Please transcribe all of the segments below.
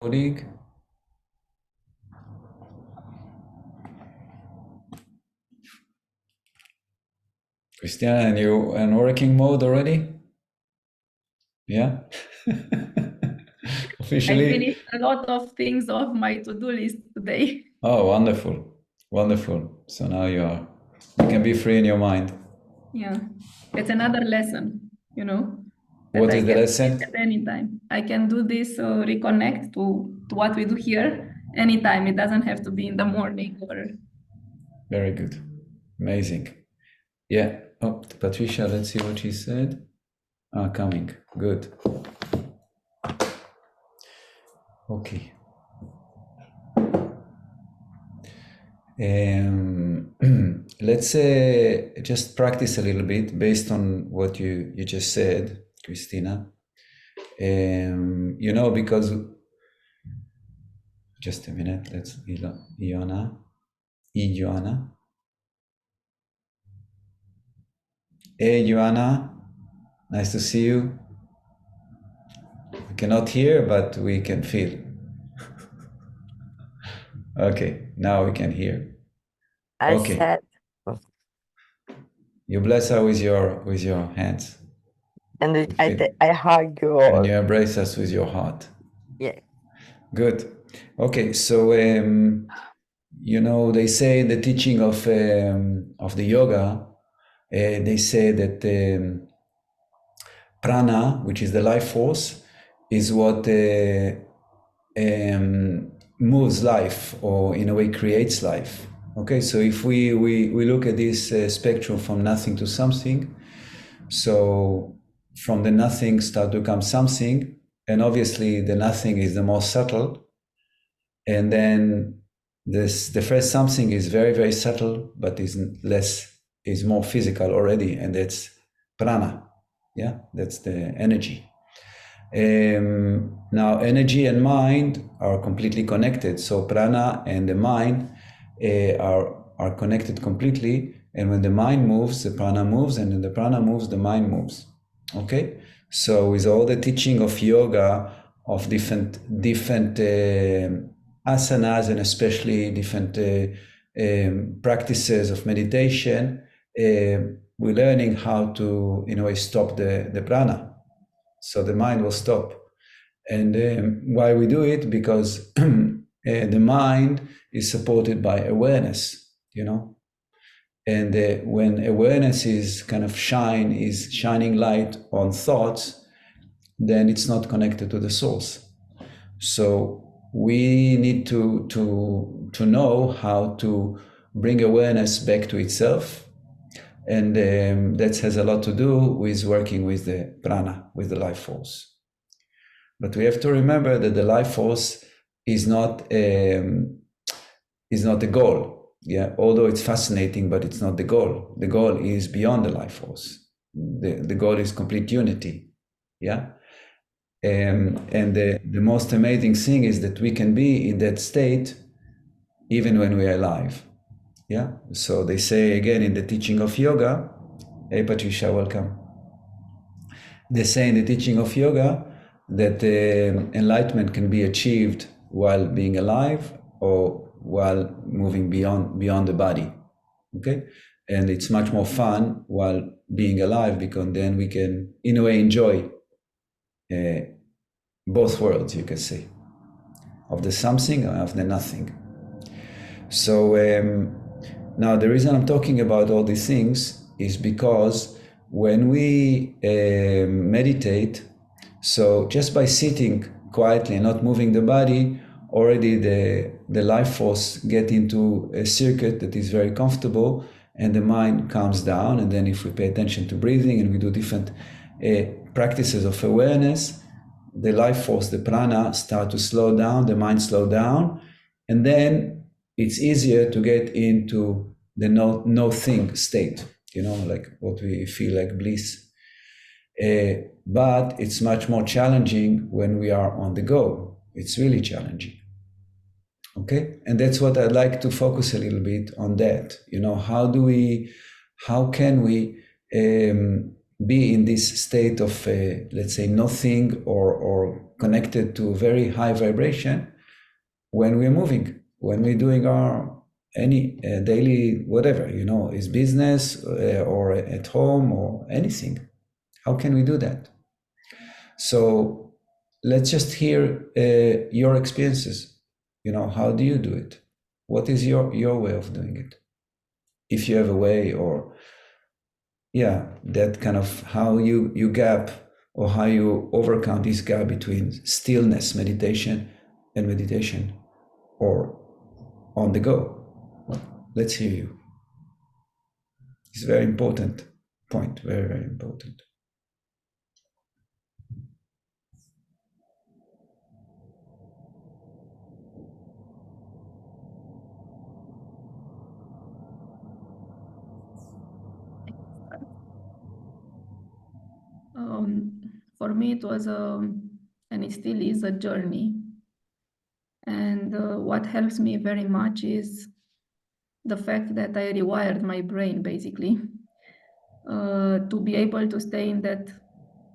Recording. Christiana, and you in working mode already? Yeah? I Officially? finished a lot of things off my to-do list today. Oh, wonderful. Wonderful. So now you can be free in your mind. Yeah, it's another lesson, that What I is the can do it lesson? at any time. I can do this, reconnect to what we do here anytime. It doesn't have to be in the morning or. Very good. Amazing. Yeah. Oh, Patricia, let's see what she said. Coming. Good. Okay. Let's just practice a little bit based on what you just said, Christina. Because just a minute, let's Iona. Hey, Joanna, nice to see you. We cannot hear, but we can feel. Okay, now we can hear. I Okay, said, you bless her with your hands, and we feel, I hug you and all. you embrace us with your heart. Yeah. Good. Okay, so they say in the teaching of the yoga, they say that prana, which is the life force, is what moves life, or in a way creates life. Okay, so if we look at this spectrum from nothing to something, so from the nothing start to come something, and obviously the nothing is the most subtle, and then the first something is very, very subtle, but is more physical already, and that's prana. Yeah, that's the energy. Now, energy and mind are completely connected. So prana and the mind are connected completely. And when the mind moves, the prana moves, and when the prana moves, the mind moves. Okay. So with all the teaching of yoga, of different asanas, and especially different practices of meditation, we're learning how to, in a way, stop the prana. So the mind will stop. And why we do it? Because the mind is supported by awareness, and when awareness is kind of shining light on thoughts, then it's not connected to the source. So we need to know how to bring awareness back to itself, and that has a lot to do with working with the prana, with the life force. But we have to remember that the life force is not the goal. Yeah, although it's fascinating, but it's not the goal. The goal is beyond the life force. The goal is complete unity. Yeah. And the most amazing thing is that we can be in that state even when we are alive. Yeah. So they say again in the teaching of yoga, hey Patricia, welcome. They say in the teaching of yoga that enlightenment can be achieved while being alive or while moving beyond the body. Okay, and it's much more fun while being alive, because then we can, in a way, enjoy both worlds, you can say, of the something and of the nothing. So now the reason I'm talking about all these things is because when we meditate, so just by sitting quietly and not moving the body, already the life force get into a circuit that is very comfortable, and the mind calms down. And then if we pay attention to breathing and we do different practices of awareness, the life force, the prana, start to slow down, the mind slow down, and then it's easier to get into the no thing state, like what we feel like bliss. But it's much more challenging when we are on the go. It's really challenging. Okay, and that's what I'd like to focus a little bit on. That how can we be in this state of, let's say, nothing or connected to very high vibration when we're moving, when we're doing our any daily whatever, is business or at home or anything. How can we do that? So let's just hear your experiences. How do you do it? What is your way of doing it? If you have a way, or that kind of how you gap, or how you overcome this gap between stillness meditation and meditation, or on the go. Let's hear you. It's a very important point, very, very important. For me, it was and it still is a journey. And what helps me very much is the fact that I rewired my brain, basically, to be able to stay in that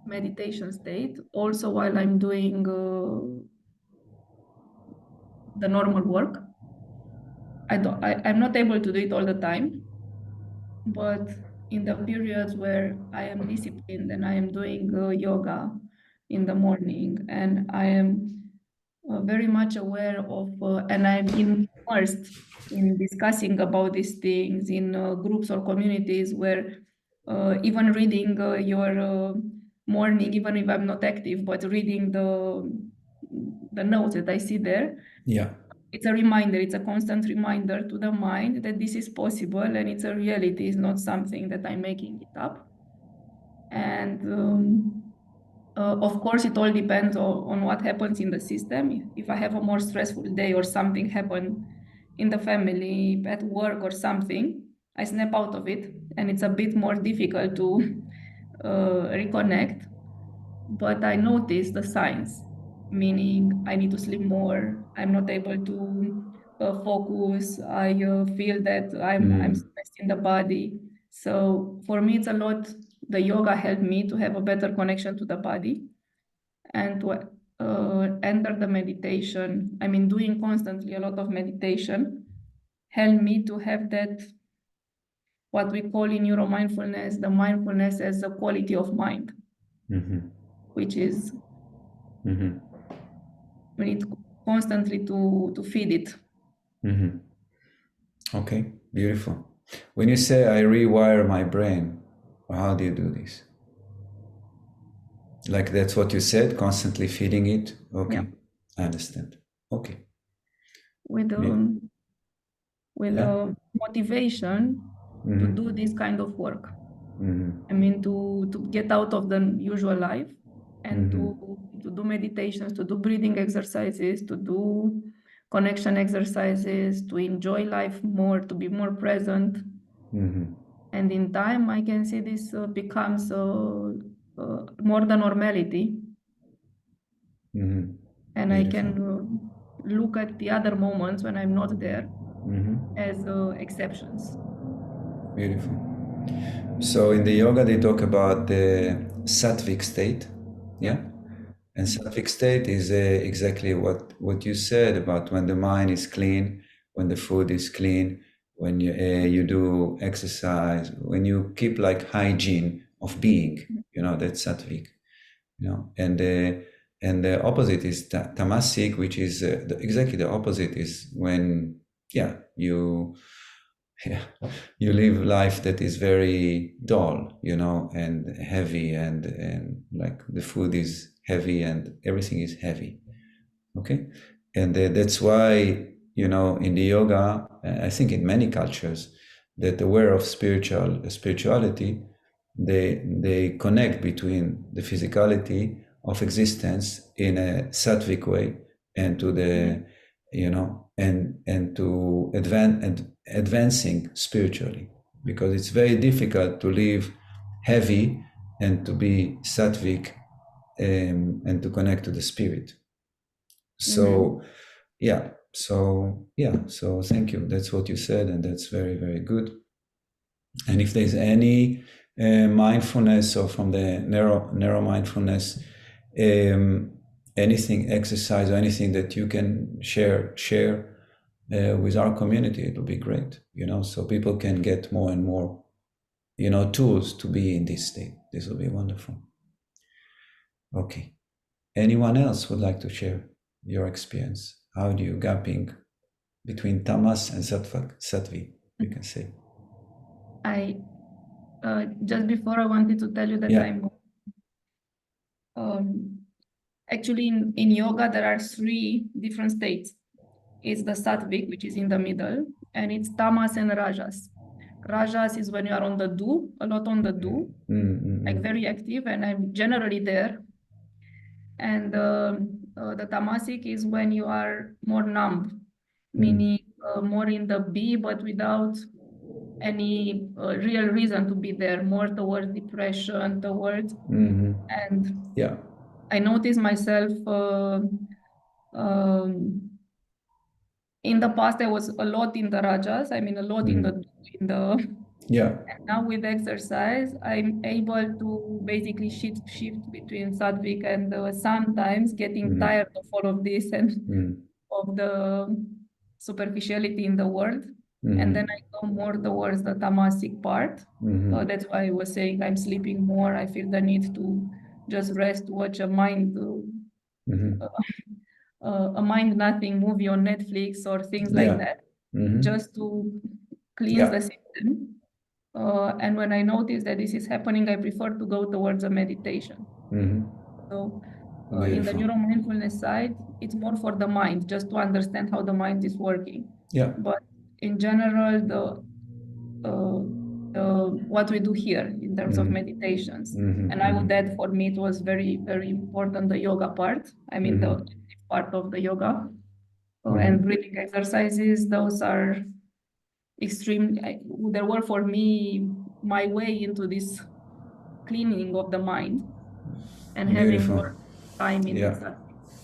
meditation state, also while I'm doing the normal work. I'm not able to do it all the time, but in the periods where I am disciplined and I am doing yoga in the morning, and I am very much aware of, and I'm immersed in discussing about these things in groups or communities where even reading your morning, even if I'm not active, but reading the notes that I see there, it's a reminder, it's a constant reminder to the mind that this is possible and it's a reality, it's not something that I'm making it up. And of course, it all depends on what happens in the system. If I have a more stressful day or something happened in the family, at work or something, I snap out of it and it's a bit more difficult to reconnect. But I notice the signs, meaning I need to sleep more, I'm not able to focus, I feel that I'm stressed in the body. So for me, it's a lot. The yoga helped me to have a better connection to the body and to enter the meditation. I mean, doing constantly a lot of meditation helped me to have that, what we call in neuromindfulness, the mindfulness as a quality of mind, which is we need constantly to feed it. Okay, beautiful. When you say I rewire my brain, how do you do this? Like that's what you said, constantly feeding it? Okay, yeah. I understand. Okay. With motivation to do this kind of work. I mean, to get out of the usual life and to do meditations, to do breathing exercises, to do connection exercises, to enjoy life more, to be more present. And in time, I can see this becomes more the normality. And beautiful. I can look at the other moments when I'm not there as exceptions. Beautiful. So in the yoga, they talk about the sattvic state, yeah? And sattvic state is exactly what you said about when the mind is clean, when the food is clean, when you do exercise, when you keep like hygiene of being, that's sattvic, and the opposite is tamasic, which is exactly the opposite is when, you live life that is very dull, and heavy, and like the food is heavy and everything is heavy. Okay. And that's why, in the yoga, I think in many cultures that aware of spirituality, they connect between the physicality of existence in a sattvic way and to the, and to advancing spiritually, because it's very difficult to live heavy and to be sattvic, and to connect to the spirit. So so thank you. That's what you said, and that's very, very good. And if there's any mindfulness, or from the neuro mindfulness, anything, exercise, or anything that you can share with our community, it will be great, so people can get more and more, tools to be in this state. This will be wonderful. Okay. Anyone else would like to share your experience? How do you gapping between tamas and sattvi, you can say? I just before I wanted to tell you that I'm actually in yoga there are 3 different states. It's the sattvic, which is in the middle, and it's tamas and rajas. Rajas is when you are on the do, a lot on the do, like very active, and I'm generally there. And the tamasic is when you are more numb, meaning more in the be, but without any real reason to be there, more towards depression, towards, and I noticed myself in the past I was a lot in the rajas, a lot in the and now with exercise I'm able to basically shift between sattvic and sometimes getting tired of all of this and of the superficiality in the world. And then I go more towards the tamasic part. That's why I was saying I'm sleeping more. I feel the need to just rest, watch a mind nothing movie on Netflix or things like that, just to cleanse the system. And when I notice that this is happening, I prefer to go towards a meditation. So in the neuromindfulness side, it's more for the mind, just to understand how the mind is working. But in general, what we do here in terms of meditations, and I would add, for me, it was very, very important, the yoga part. The part of the yoga and breathing exercises. Those are extreme. They were for me my way into this cleaning of the mind and having more time in that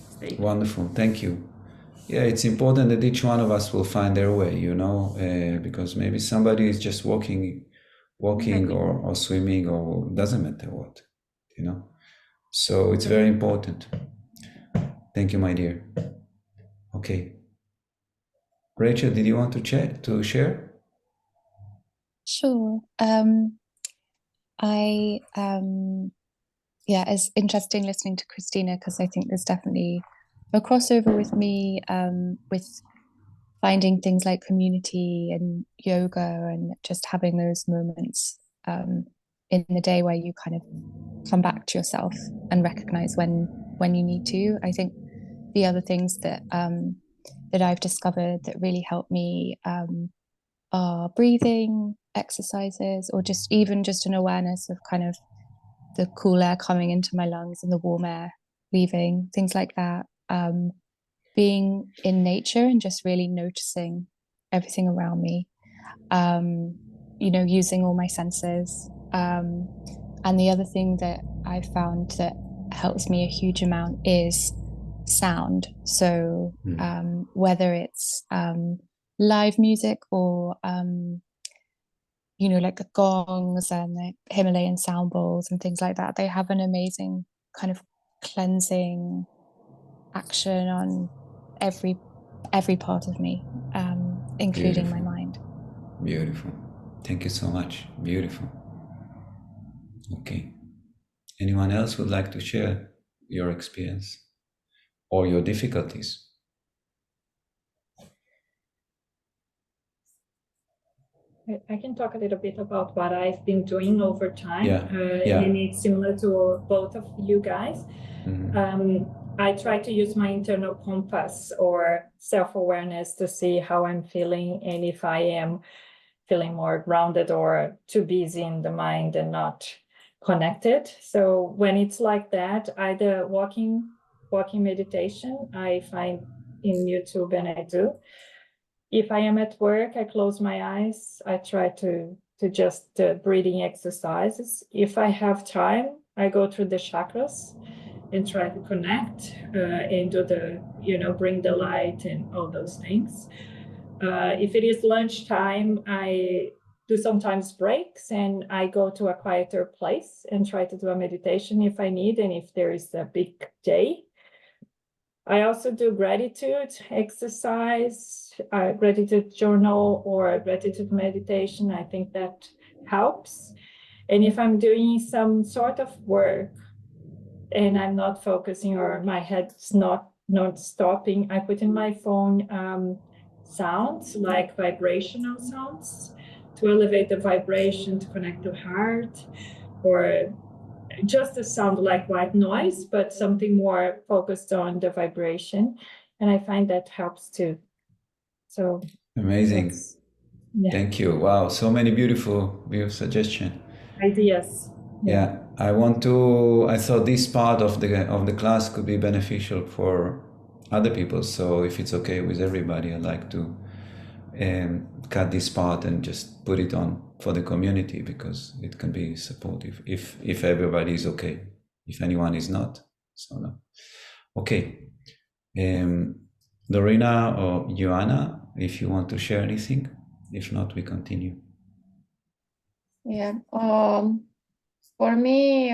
state. Wonderful, thank you. Yeah, it's important that each one of us will find their way, because maybe somebody is just walking or swimming, or doesn't matter what, So it's very important. Thank you, my dear. Okay. Rachel, did you want to share? Sure. It's interesting listening to Christina, because I think there's definitely a crossover with me, with finding things like community and yoga and just having those moments in the day where you kind of come back to yourself and recognize when you need to. I think the other things that I've discovered that really help me are breathing exercises, or just an awareness of kind of the cool air coming into my lungs and the warm air leaving, things like that. Being in nature and just really noticing everything around me, using all my senses. And the other thing that I found that helps me a huge amount is sound. So whether it's live music or like the gongs and the Himalayan sound bowls and things like that, they have an amazing kind of cleansing action on every part of me, including my mind. Beautiful. Thank you so much. Beautiful. Okay. Anyone else would like to share your experience or your difficulties? I can talk a little bit about what I've been doing over time. And it's similar to both of you guys. I try to use my internal compass or self-awareness to see how I'm feeling, and if I am feeling more grounded or too busy in the mind and not connected. So when it's like that, either walking meditation, I find in YouTube, and I do. If I am at work, I close my eyes. I try to just breathing exercises. If I have time, I go through the chakras and try to connect and do the, bring the light and all those things. If it is lunchtime, I do sometimes breaks, and I go to a quieter place and try to do a meditation if I need, and if there is a big day. I also do gratitude exercise, gratitude journal, or gratitude meditation. I think that helps. And if I'm doing some sort of work and I'm not focusing, or my head's not stopping, I put in my phone sounds, like vibrational sounds, to elevate the vibration, to connect to heart, or just a sound like white noise, but something more focused on the vibration. And I find that helps too. So Amazing. yeah. Thank you. Wow, so many beautiful suggestions. Ideas. Yeah, I thought this part of the class could be beneficial for other people. So if it's okay with everybody, I'd like to cut this part and just put it on for the community, because it can be supportive if everybody is okay. If anyone is not, so no. Okay. Lorena or Joanna, if you want to share anything. If not, we continue. Yeah. For me,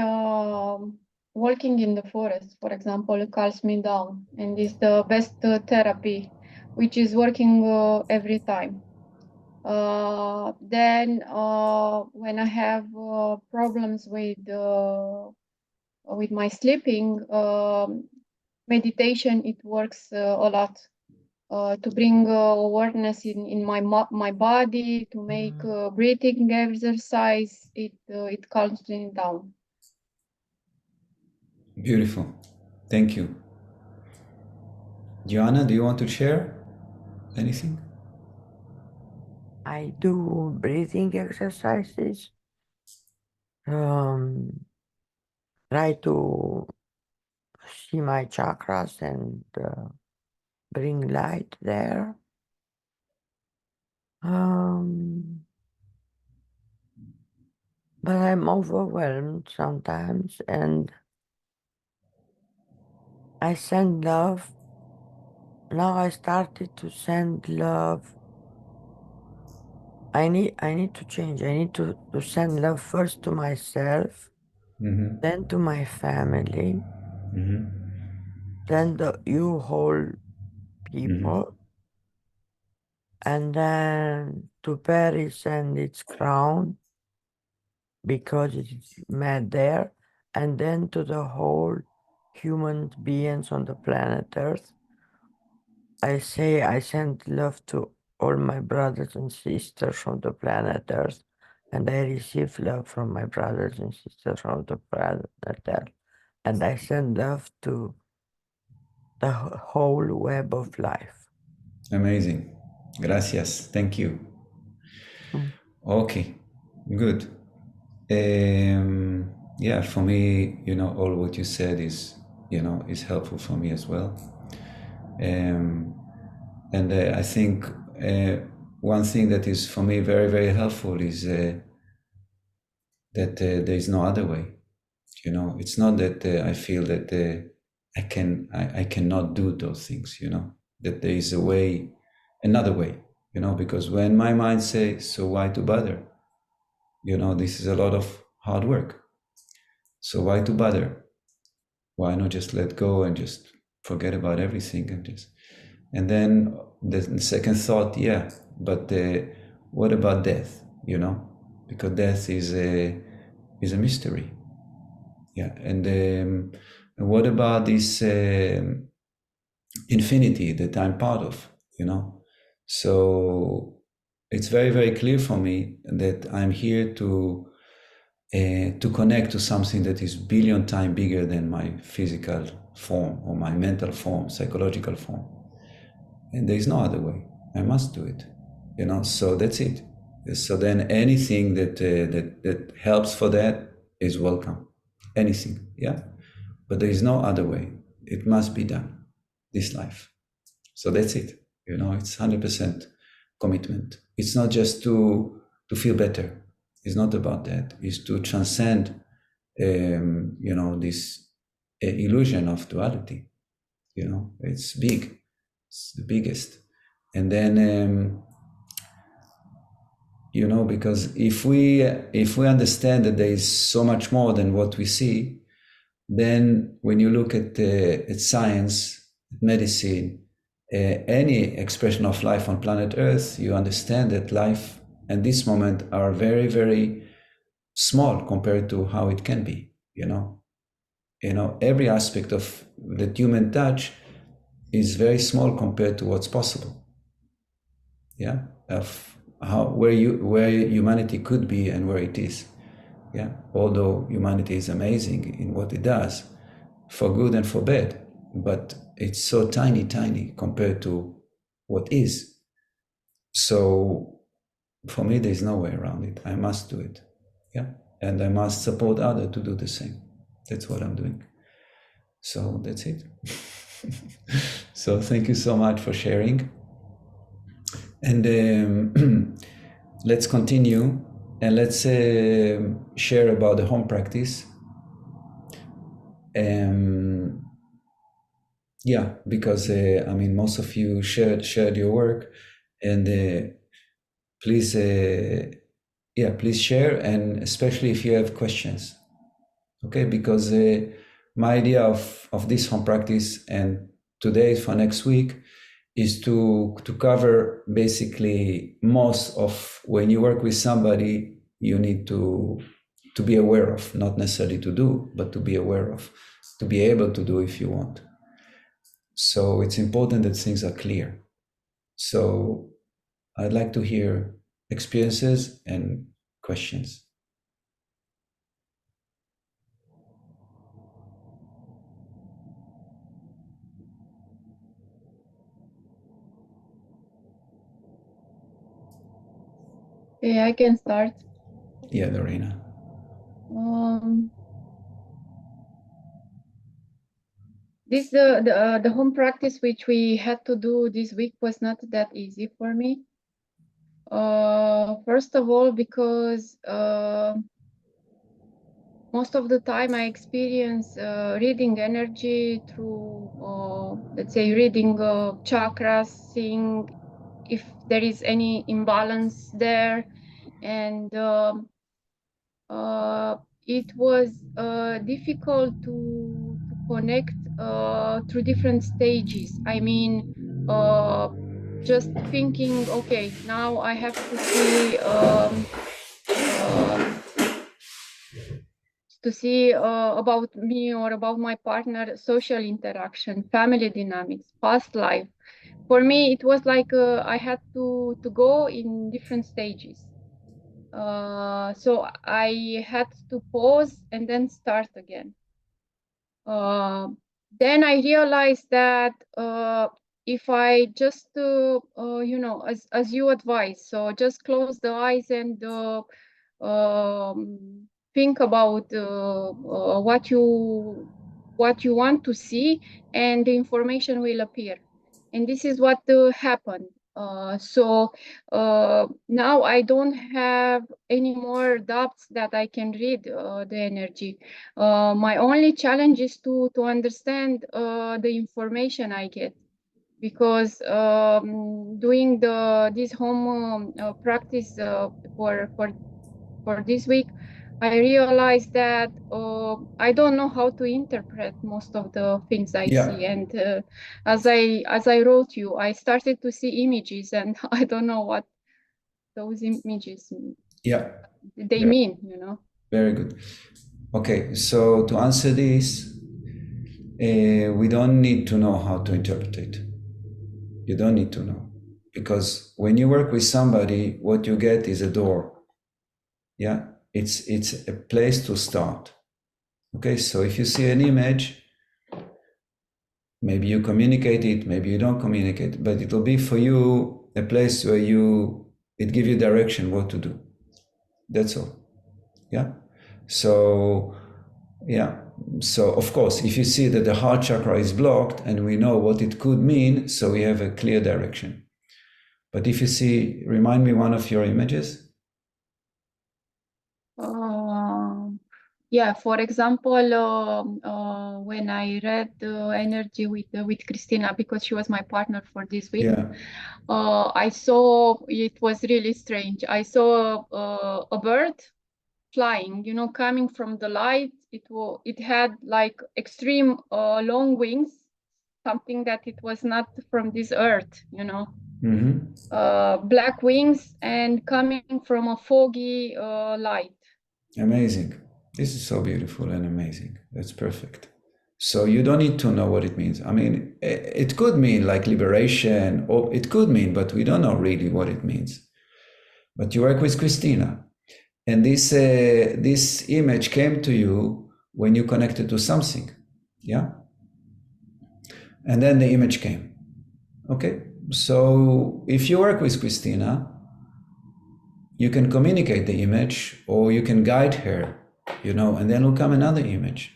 walking in the forest, for example, calms me down, and is the best therapy, which is working every time. Then, when I have problems with my sleeping, meditation, it works a lot. To bring awareness in my body, to make breathing exercise, it calms me down. Beautiful. Thank you. Joanna, do you want to share anything? I do breathing exercises. Try to see my chakras and bring light there. But I'm overwhelmed sometimes, and I send love. Now I started to send love. I need to change. I need to send love first to myself, then to my family, then you whole people, and then to Paris and its crown, because it's made there, and then to the whole human beings on the planet Earth. I say I send love to all my brothers and sisters from the planet Earth, and I receive love from my brothers and sisters from the planet Earth, and I send love to the whole web of life. Amazing. Gracias. Thank you. Okay, good. Yeah, for me, all what you said is helpful for me as well. And I think one thing that is for me very, very helpful is that there is no other way. It's not that I feel that I cannot do those things. That there is another way. Because when my mind says, so why to bother? This is a lot of hard work. So why to bother? Why not just let go and just forget about everything and then the second thought, yeah, but what about death? Because death is a mystery. Yeah, and what about this infinity that I'm part of? So it's very, very clear for me that I'm here to connect to something that is billion times bigger than my physical form or my mental form, psychological form. And there is no other way. I must do it. So that's it. So then anything that helps for that is welcome. Anything, yeah. But there is no other way. It must be done. This life. So that's it. It's 100% commitment. It's not just to feel better. It's not about that. It's to transcend, this illusion of duality. It's big. It's the biggest. And then you know, because if we understand that there is so much more than what we see, then when you look at science, medicine, any expression of life on planet Earth, you understand that life and this moment are very, very small compared to how it can be. You know, every aspect of the human touch is very small compared to what's possible. Yeah, of where humanity could be and where it is. Yeah, although humanity is amazing in what it does, for good and for bad, but it's so tiny compared to what is. So for me, there's no way around it. I must do it. Yeah, and I must support others to do the same. That's what I'm doing. So that's it. So thank you so much for sharing. And let's continue, and let's share about the home practice. Yeah, because I mean, most of you shared your work, and please, please share, and especially if you have questions. Okay, because my idea of this home practice and today for next week is to cover basically most of when you work with somebody you need to be aware of, not necessarily to do, but to be aware of, to be able to do if you want. So it's important that things are clear. So I'd like to hear experiences and questions. Yeah, I can start. Yeah, Lorena. This the home practice which we had to do this week was not that easy for me. First of all, because most of the time I experience reading energy through, let's say, reading chakras, seeing if there is any imbalance there, and it was difficult to connect through different stages. I mean, just thinking, okay, now I have to see about me or about my partner, social interaction, family dynamics, past life. For me, it was like I had to go in different stages. So I had to pause and then start again. Then I realized that if I just, as you advise, so just close the eyes and think about what you want to see, and the information will appear. And this is what happened. So now I don't have any more doubts that I can read the energy. My only challenge is to understand the information I get, because doing this home practice for this week, I realized that I don't know how to interpret most of the things I see. And as I wrote you, I started to see images, and I don't know what those images they mean, Very good. Okay, so to answer this, we don't need to know how to interpret it. You don't need to know, because when you work with somebody, what you get is a door. Yeah, it's a place to start. Okay, so if you see an image, maybe you communicate it, maybe you don't communicate, but it will be for you a place where it gives you direction what to do. That's all. Yeah. So of course, if you see that the heart chakra is blocked and we know what it could mean, so we have a clear direction. But if you see, remind me one of your images. Yeah, for example, when I read energy with Christina, because she was my partner for this week, Yeah. I saw it was really strange. I saw a bird flying, you know, coming from the light. It had like extreme long wings, something that it was not from this earth, you know. Black wings and coming from a foggy light. Amazing. This is so beautiful and amazing. That's perfect. So you don't need to know what it means. I mean, it could mean like liberation, or it could mean, but we don't know really what it means. But you work with Christina, and this image came to you when you connected to something, yeah. And then the image came. Okay. So if you work with Christina, you can communicate the image, or you can guide her, you know, and then will come another image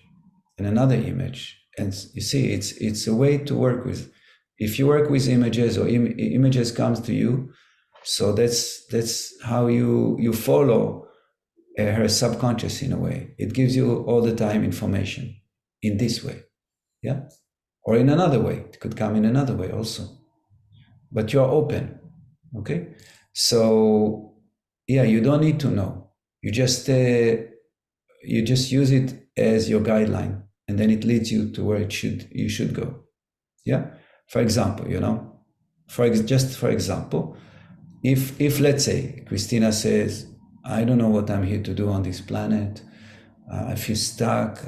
and another image. And you see, it's a way to work with. If you work with images, or images comes to you, so that's how you follow her subconscious in a way. It gives you all the time information in this way, yeah, or in another way. It could come in another way also, but you're open, okay? So yeah, you don't need to know. You just use it as your guideline, and then it leads you to where you should go. Yeah. For example, you know, for example, if let's say Christina says, I don't know what I'm here to do on this planet. I feel stuck.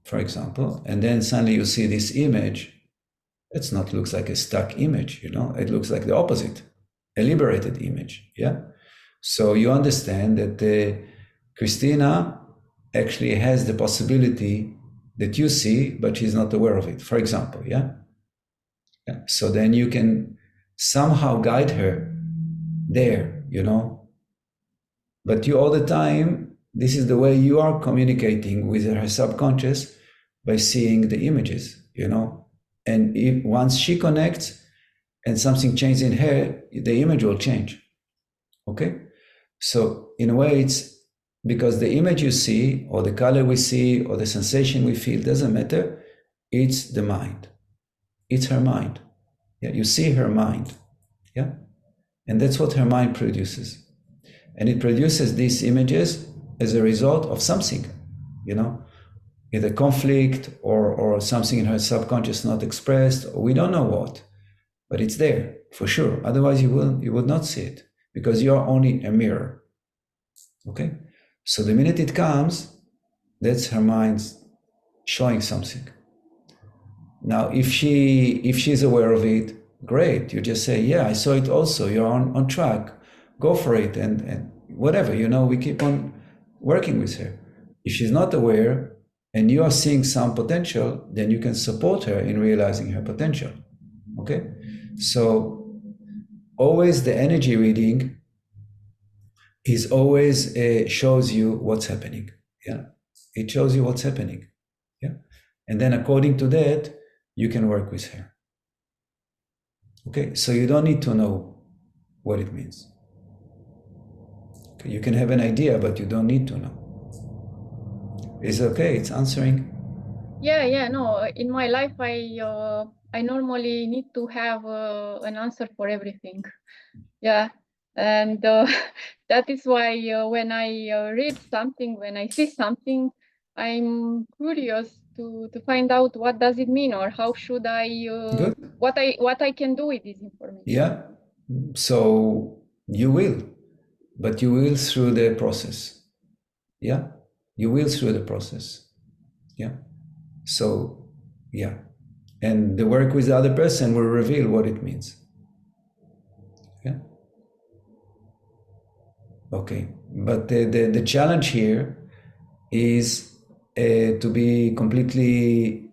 For example, and then suddenly you see this image. It's not looks like a stuck image, you know. It looks like the opposite, a liberated image. Yeah. So you understand that Christina actually has the possibility that you see, but she's not aware of it. For example, yeah. So then you can somehow guide her there, you know. But you all the time, this is the way you are communicating with her subconscious, by seeing the images, you know. And once she connects and something changes in her, the image will change. Okay. So in a way, it's because the image you see, or the color we see, or the sensation we feel, doesn't matter. It's the mind. It's her mind. Yeah, you see her mind. Yeah, and that's what her mind produces, and it produces these images as a result of something, you know, either conflict or something in her subconscious not expressed, or we don't know what, but it's there for sure. Otherwise, you would not see it, because you are only a mirror. Okay, so the minute it comes, that's her mind showing something. Now, if she's aware of it, great. You just say, yeah, I saw it also. You're on track. Go for it, and whatever, you know, we keep on working with her. If she's not aware and you are seeing some potential, then you can support her in realizing her potential. Okay, so always the energy reading is always shows you what's happening. Yeah, it shows you what's happening. Yeah, and then according to that, you can work with her. Okay, so you don't need to know what it means. Okay, you can have an idea, but you don't need to know. It's okay. It's answering. Yeah. No, in my life, I normally need to have an answer for everything. Yeah, and that is why when I read something, when I see something, I'm curious to find out what does it mean, or how should I Good. what I can do with this information. Yeah. So you will, but you will through the process. Yeah, you will through the process. Yeah. So yeah, and the work with the other person will reveal what it means. Yeah. Okay, but the challenge here is to be completely,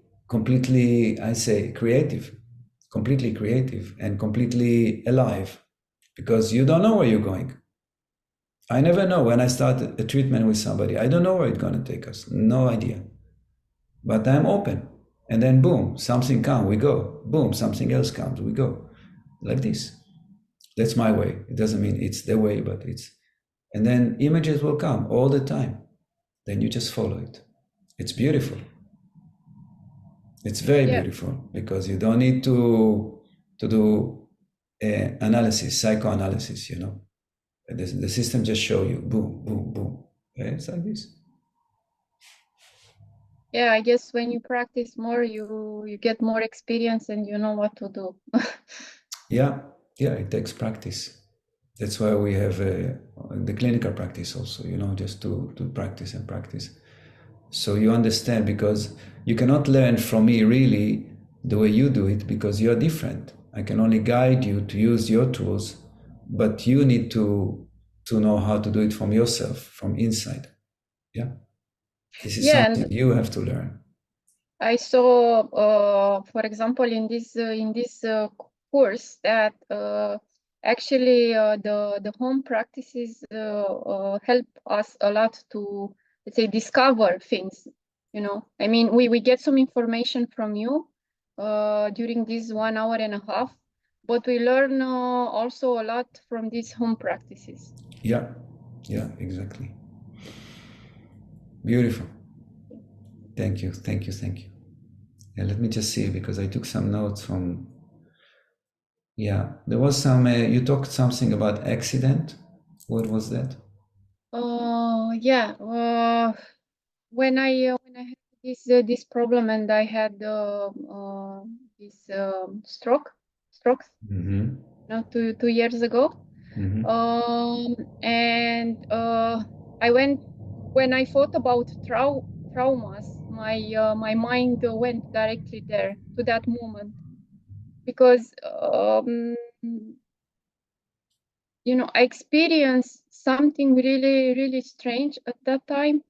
I say, completely creative and completely alive, because you don't know where you're going. I never know. When I start a treatment with somebody, I don't know where it's going to take us. No idea. But I'm open. And then boom, something comes, we go. Boom, something else comes, we go. Like this. That's my way. It doesn't mean it's the way, but it's. And then images will come all the time. then you just follow it. It's beautiful. It's very beautiful, because you don't need to do analysis, psychoanalysis, you know. The system just show you, boom, boom, boom. It's like this. Yeah, I guess when you practice more, you get more experience and you know what to do. Yeah, it takes practice. That's why we have the clinical practice also, you know, just to practice and practice. So you understand, because you cannot learn from me really the way you do it, because you're different. I can only guide you to use your tools, but you need to know how to do it from yourself, from inside. Yeah. This is something you have to learn. I saw, for example, in this course that actually the home practices help us a lot to, let's say, discover things. You know, I mean, we get some information from you during this 1.5 hours, but we learn also a lot from these home practices. Yeah, exactly. Beautiful. Thank you. Yeah, let me just see, because I took some notes from. Yeah, there was some. You talked something about accident. What was that? Yeah. When I had this problem and I had this strokes, Mm-hmm. you know, 2 years ago. Mm-hmm. And I went, when I thought about traumas, my mind went directly there to that moment, because you know, I experienced something really, really strange at that time.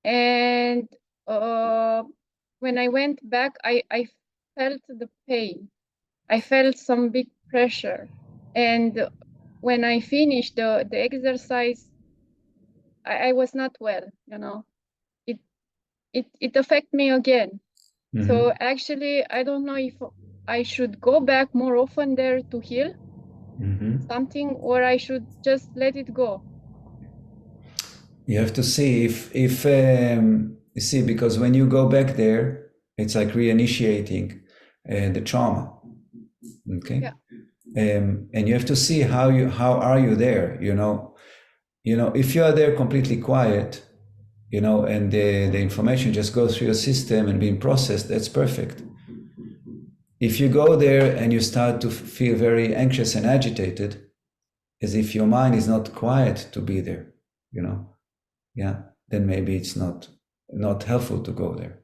And when I went back, I felt the pain. I felt some big pressure. And when I finished the exercise, I was not well, you know. It affected me again. Mm-hmm. So actually, I don't know if I should go back more often there to heal something, or I should just let it go. You have to see if you see, because when you go back there, it's like reinitiating the trauma. Okay. Yeah. And you have to see how are you there. You know, if you are there completely quiet, you know, and the information just goes through your system and being processed, that's perfect. If you go there and you start to feel very anxious and agitated, as if your mind is not quiet to be there, you know, yeah, then maybe it's not helpful to go there.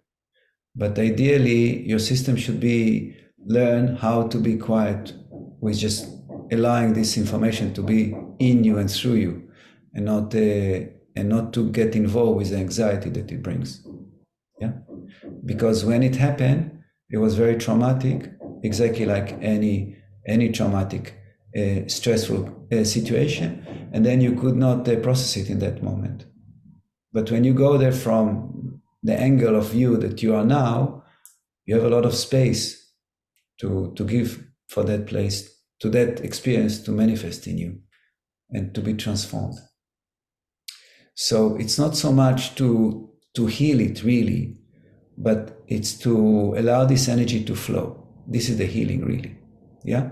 But ideally, your system should learn how to be quiet with just allowing this information to be in you and through you, and not to get involved with the anxiety that it brings. Yeah, because when it happened, it was very traumatic, exactly like any traumatic, stressful situation, and then you could not process it in that moment. But when you go there from the angle of view that you are now, you have a lot of space to give for that place, to that experience to manifest in you and to be transformed. So it's not so much to heal it really, but it's to allow this energy to flow. This is the healing really. Yeah.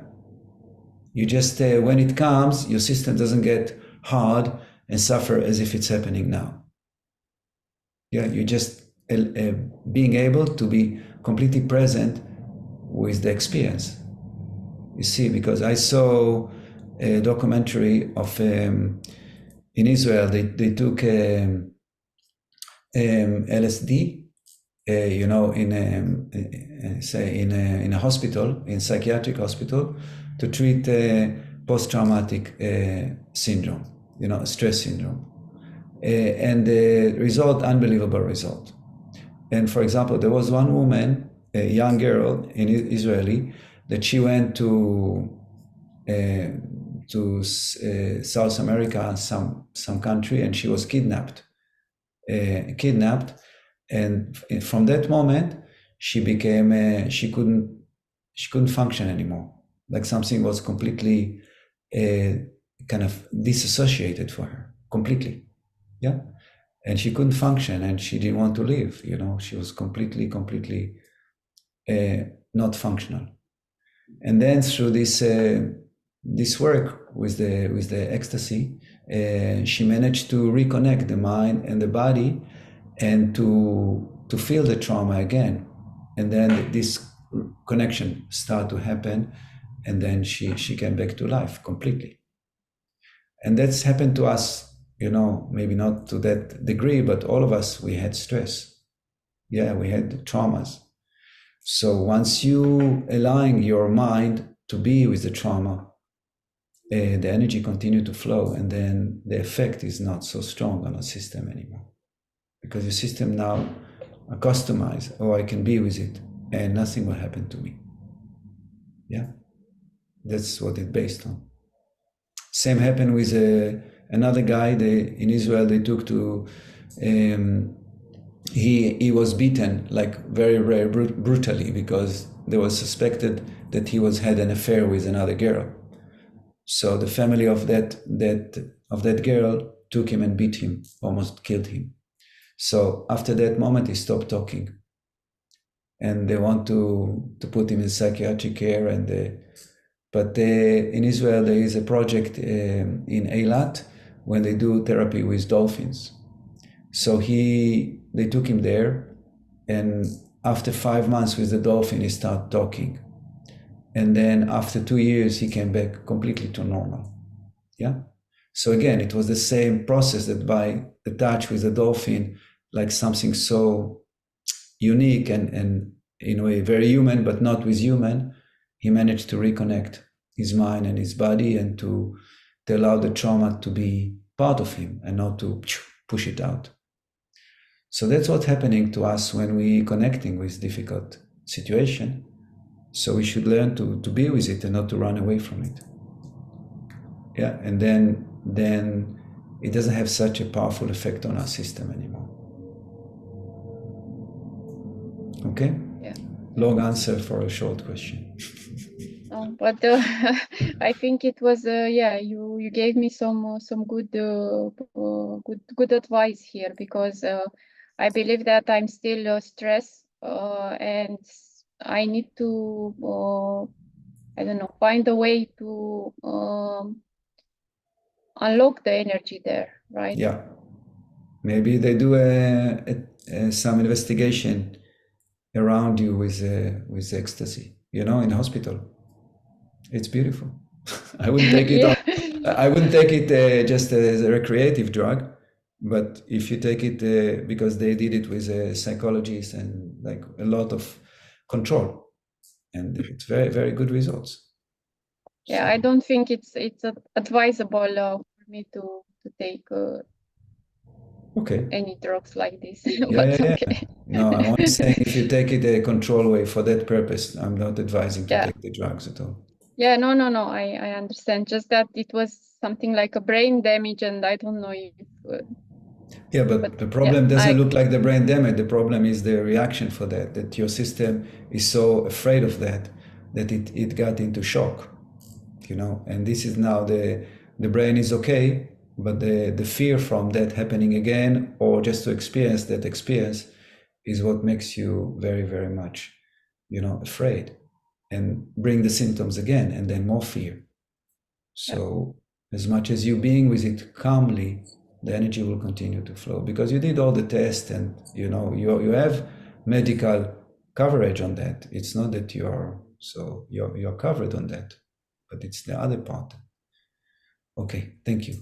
You just, when it comes, your system doesn't get hard and suffer as if it's happening now. Yeah, you just being able to be completely present with the experience. You see, because I saw a documentary of in Israel, they took LSD, you know, in a hospital, in psychiatric hospital, to treat post-traumatic syndrome, you know, stress syndrome. And the result, unbelievable result. And for example, there was one woman, a young girl in Israeli, that she went to South America, some country, and she was kidnapped. And from that moment, she became she couldn't function anymore. Like something was completely kind of disassociated for her, completely. Yeah. and she couldn't function, and she didn't want to live. She was completely not functional. And then through this work with the ecstasy, she managed to reconnect the mind and the body, and to feel the trauma again. And then this connection started to happen, and then she came back to life completely. And that's happened to us, maybe not to that degree, but all of us, we had stress. Yeah, we had traumas. So once you align your mind to be with the trauma, the energy continue to flow, and then the effect is not so strong on our system anymore, because your system now are customized. Oh, I can be with it, and nothing will happen to me. Yeah, that's what it's based on. Same happened with another guy. In Israel, they took to. He was beaten like very, very brutally, because they was suspected that he had an affair with another girl. So the family of that girl took him and beat him, almost killed him. So after that moment, he stopped talking, and they want to put him in psychiatric care. But in Israel, there is a project in Eilat when they do therapy with dolphins. So they took him there, and after 5 months with the dolphin, he started talking. And then after 2 years, he came back completely to normal. Yeah. So again, it was the same process, that by the touch with the dolphin, like something so unique and in a way very human, but not with human, he managed to reconnect his mind and his body, and to allow the trauma to be part of him and not to push it out. So that's what's happening to us when we connecting with difficult situation. So we should learn to be with it and not to run away from it. Yeah, and then it doesn't have such a powerful effect on our system anymore. Okay? Yeah. Long answer for a short question. But I think it was you gave me some good good advice here, because I believe that I'm still stressed, and I need to I don't know, find a way to unlock the energy there, right? Yeah. Maybe they do some investigation around you with ecstasy, in hospital. It's beautiful. I wouldn't take it Yeah. I wouldn't take it just as a recreative drug, but if you take it because they did it with a psychologist and like a lot of control, and it's very, very good results. Yeah, So, I don't think it's advisable for me to take okay. any drugs like this. Yeah, But yeah. okay. No, I'm only saying if you take it a control way for that purpose, I'm not advising to Yeah. take the drugs at all. Yeah, no, I understand. Just that it was something like a brain damage, and I don't know if. Yeah, but the problem yeah, doesn't look like the brain damage. The problem is the reaction for that your system is so afraid of that it got into shock, and this is now the brain is okay, but the fear from that happening again, or just to experience that experience, is what makes you very, very much, afraid, and bring the symptoms again, and then more fear. So as much as you being with it calmly, the energy will continue to flow, because you did all the tests, and you have medical coverage on that. It's not that you're covered on that, but it's the other part. Okay, thank you.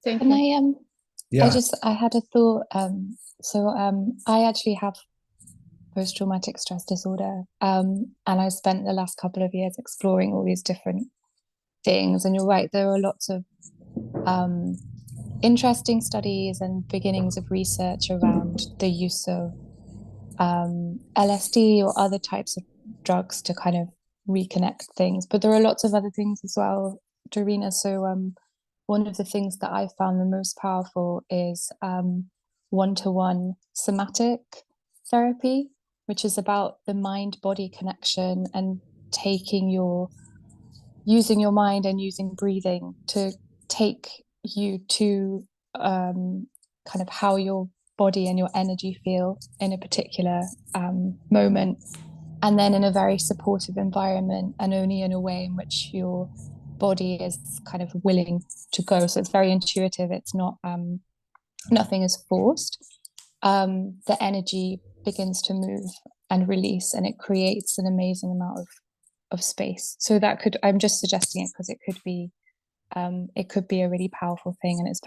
thank And you. Yeah. I had a thought. I actually have post-traumatic stress disorder, and I spent the last couple of years exploring all these different things. And you're right, there are lots of interesting studies and beginnings of research around the use of LSD or other types of drugs to kind of reconnect things. But there are lots of other things as well, Dorina. So one of the things that I found the most powerful is one-to-one somatic therapy, which is about the mind-body connection and using your mind and using breathing to take you to kind of how your body and your energy feel in a particular moment, and then in a very supportive environment, and only in a way in which your body is kind of willing to go. So it's very intuitive. It's not nothing is forced. The energy begins to move and release, and it creates an amazing amount of space. So that could, I'm just suggesting it because it could be a really powerful thing, and it's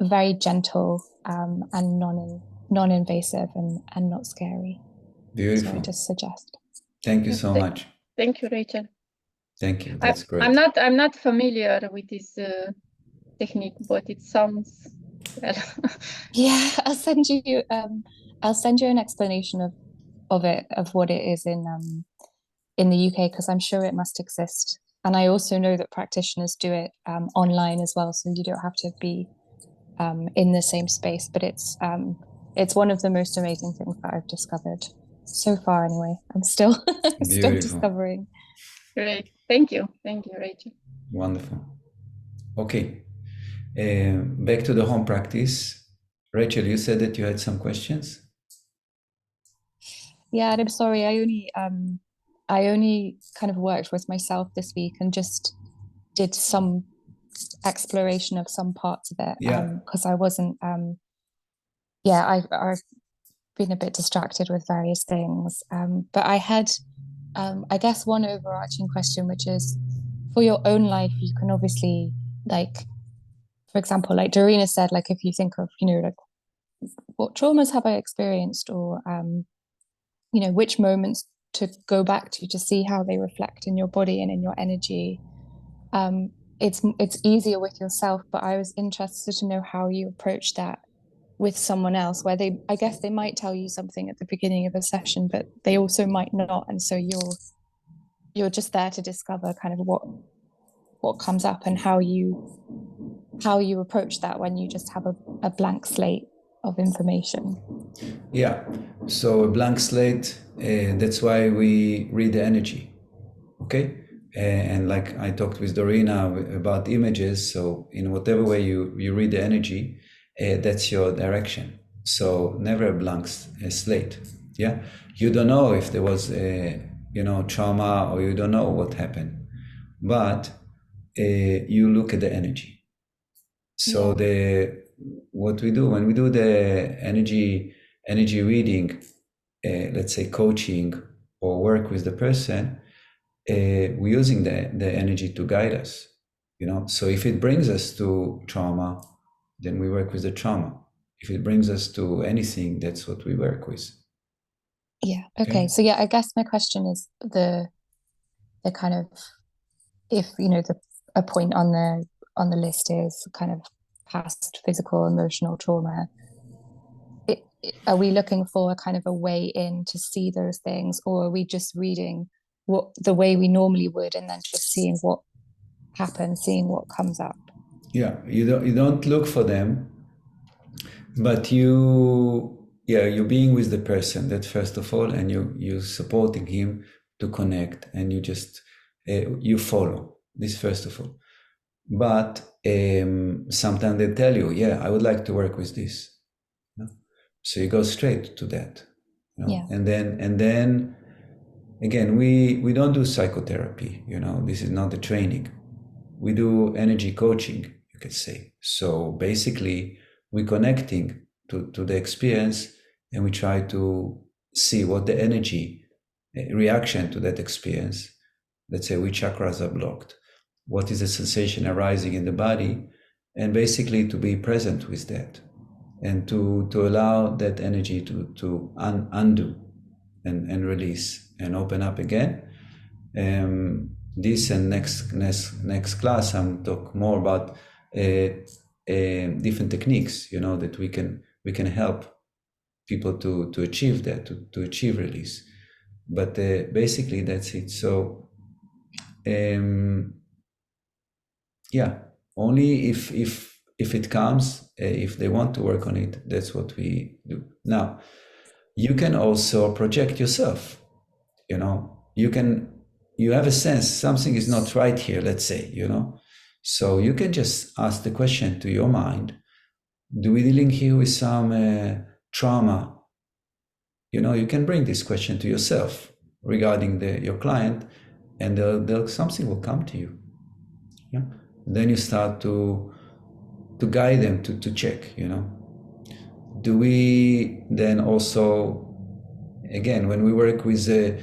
very gentle and non-invasive and not scary. Beautiful. So I just suggest. Thank you so much. Thank you, Rachel. Thank you. That's great. I'm not familiar with this technique, but it sounds well. Yeah, I'll send you an explanation of what it is in the UK, because I'm sure it must exist. And I also know that practitioners do it online as well, so you don't have to be in the same space. But it's one of the most amazing things that I've discovered so far. Anyway, I'm still still discovering. Great, thank you, Rachel. Wonderful. Okay, back to the home practice. Rachel, you said that you had some questions. Yeah, and I'm sorry. I only kind of worked with myself this week and just did some exploration of some parts of it. Because I wasn't. I've been a bit distracted with various things. But I had, I guess, one overarching question, which is, for your own life, you can obviously, like, for example, like Dorina said, like, if you think of, like, what traumas have I experienced, or which moments to go back to see how they reflect in your body and in your energy. It's easier with yourself, but I was interested to know how you approach that with someone else, where I guess they might tell you something at the beginning of a session, but they also might not, and so you're just there to discover kind of what comes up and how you approach that when you just have a blank slate of information. Yeah, so a blank slate, that's why we read the energy, okay? And like I talked with Dorina about images, so in whatever way you read the energy, that's your direction. So never a blank slate, yeah? You don't know if there was trauma, or you don't know what happened, but you look at the energy. So what we do when we do the energy reading, let's say coaching or work with the person, we're using the energy to guide us, so if it brings us to trauma, then we work with the trauma. If it brings us to anything, that's what we work with. Okay. So I guess my question is the kind of, if a point on the list is kind of past physical, emotional trauma, are we looking for a kind of a way in to see those things, or are we just reading the way we normally would, and then just seeing what happens, seeing what comes up? Yeah, you don't look for them, but you're being with the person, that first of all, and you're supporting him to connect, and you just you follow this first of all. But sometimes they tell you, I would like to work with this. So you go straight to that. And then again, we don't do psychotherapy. This is not the training. We do energy coaching, you could say. So basically, we're connecting to the experience, and we try to see what the energy reaction to that experience. Let's say which chakras are blocked, what is the sensation arising in the body, and basically to be present with that, and to allow that energy to undo and release and open up again. This and next class, I'm talk more about different techniques, that we can help people to achieve that, to achieve release. But basically, that's it. So only if it comes, if they want to work on it, that's what we do. Now, you can also project yourself. You have a sense something is not right here, let's say, so you can just ask the question to your mind, Do we dealing here with some trauma? You can bring this question to yourself regarding your client, and something will come to you. Yeah. Then you start to guide them to check. Do we then also, again, when we work with a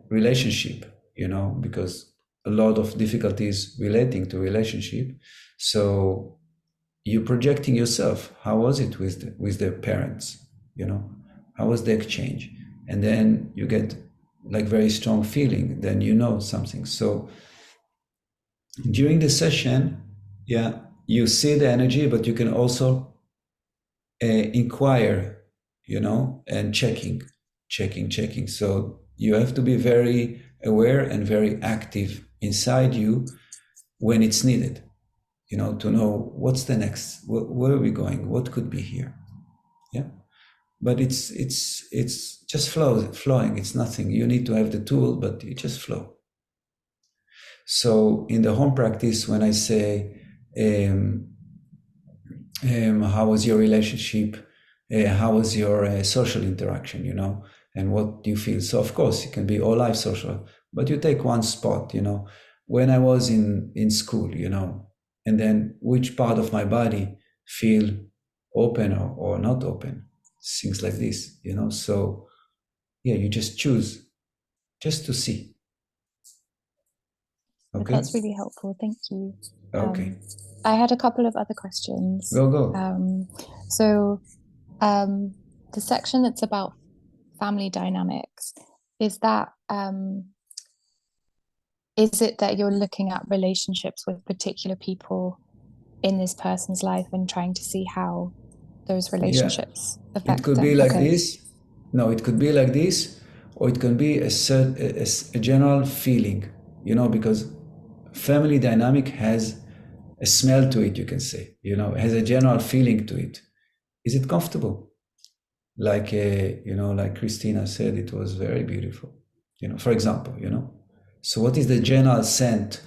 relationship, because a lot of difficulties relating to relationship, so you're projecting yourself. How was it with the parents? How was the exchange? And then you get like very strong feeling. Then something. So during the session, you see the energy, but you can also inquire, and checking. So you have to be very aware and very active inside you when it's needed, to know what's the next, where are we going, what could be here. Yeah. But it's just flowing. It's nothing. You need to have the tool, but you just flow. So in the home practice, when I say, how was your relationship? How was your social interaction, and what do you feel? So of course it can be all life social, but you take one spot, when I was in school, and then which part of my body feel open or not open, things like this, so you just choose just to see. Okay, That's really helpful, thank you. Okay. I had a couple of other questions. Go. So the section that's about family dynamics, is it that you're looking at relationships with particular people in this person's life and trying to see how those relationships affect it could them? be like this. No, it could be like this, or it can be a general feeling, because family dynamic has a smell to it, you can say, has a general feeling to it. Is it comfortable? Like, like Christina said, it was very beautiful, for example, So what is the general scent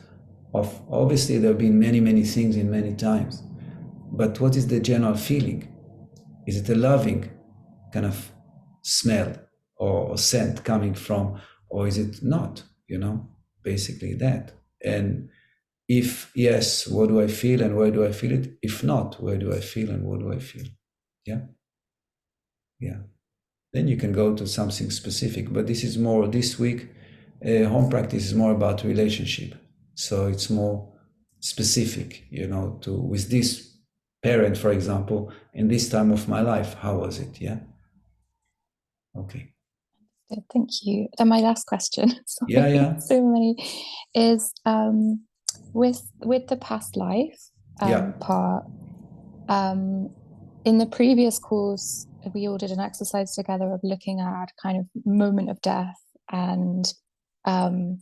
of, obviously there have been many, many things in many times, but what is the general feeling? Is it a loving kind of smell or scent coming from, or is it not, basically that. And if yes, what do I feel and where do I feel it? If not, where do I feel and what do I feel? Yeah. Then you can go to something specific, but this is more this week. Home practice is more about relationship, so it's more specific, to with this parent, for example, in this time of my life, how was it? Yeah. Okay. Thank you. Then my last question, sorry, Yeah. so many, is with the past life part. In the previous course, we all did an exercise together of looking at kind of moment of death and kind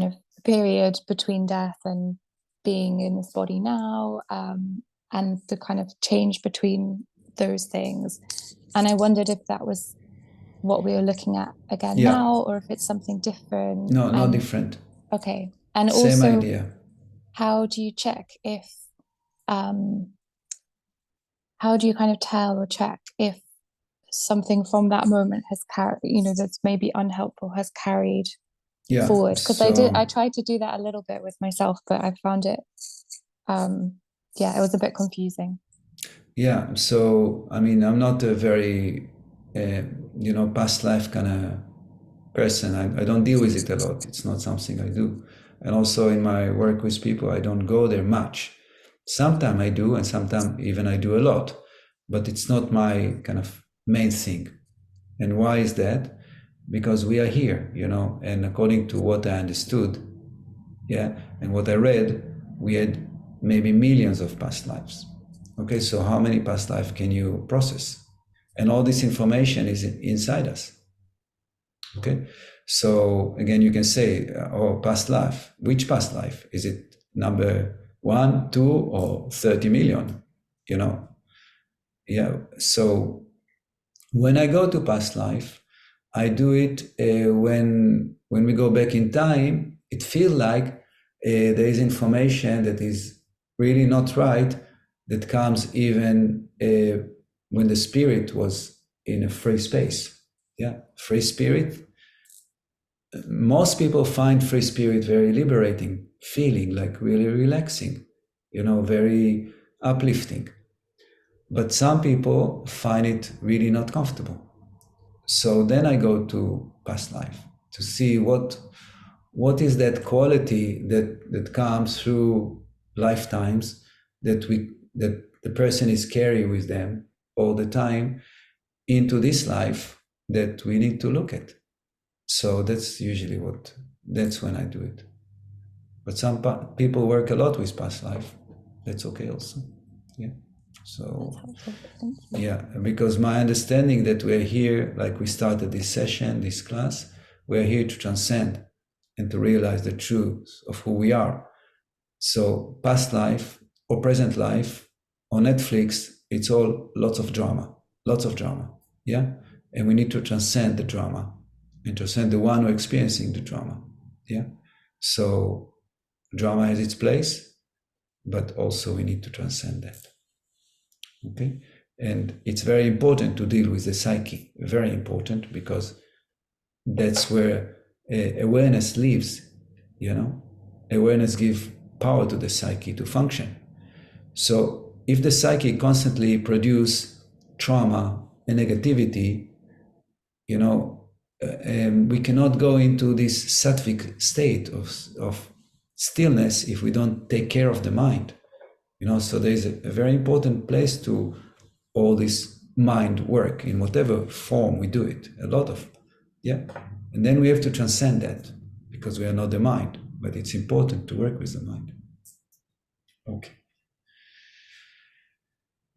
of period between death and being in this body now, and the kind of change between those things. And I wondered if that was what we were looking at again now, or if it's something different. No, not different. Okay. And same also, idea. How do you check if how do you kind of tell or check if something from that moment has carried, that's maybe unhelpful, has carried forward? Because I tried to do that a little bit with myself, but I found it it was a bit confusing. Yeah, so I'm not a very past life kind of person. I don't deal with it a lot. It's not something I do. And also in my work with people, I don't go there much. Sometimes I do, and sometimes even I do a lot, but it's not my kind of main thing. And why is that? Because we are here, and according to what I understood, and what I read, we had maybe millions of past lives. Okay, so how many past lives can you process? And all this information is inside us. Okay, so again, you can say, past life. Which past life? Is it number 1, 2, or 30 million? So when I go to past life, I do it when we go back in time. It feels like there is information that is really not right, that comes even when the spirit was in a free space. Yeah, free spirit. Most people find free spirit very liberating, feeling like really relaxing, very uplifting. But some people find it really not comfortable. So then I go to past life to see what is that quality that comes through lifetimes that the person is carrying with them all the time into this life that we need to look at. So that's usually that's when I do it. But some people work a lot with past life. That's okay also. Yeah. So, yeah, because my understanding that we're here, like we started this session, this class, we're here to transcend and to realize the truth of who we are. So past life or present life on Netflix, it's all lots of drama. Yeah. And we need to transcend the drama and transcend the one who's experiencing the drama. Yeah. So drama has its place, but also we need to transcend that. Okay. And it's very important to deal with the psyche, very important, because that's where awareness lives, Awareness gives power to the psyche to function. So if the psyche constantly produces trauma and negativity, we cannot go into this sattvic state of stillness if we don't take care of the mind. So there's a very important place to all this mind work in whatever form we do it, a lot of, yeah. And then we have to transcend that because we are not the mind, but it's important to work with the mind. Okay.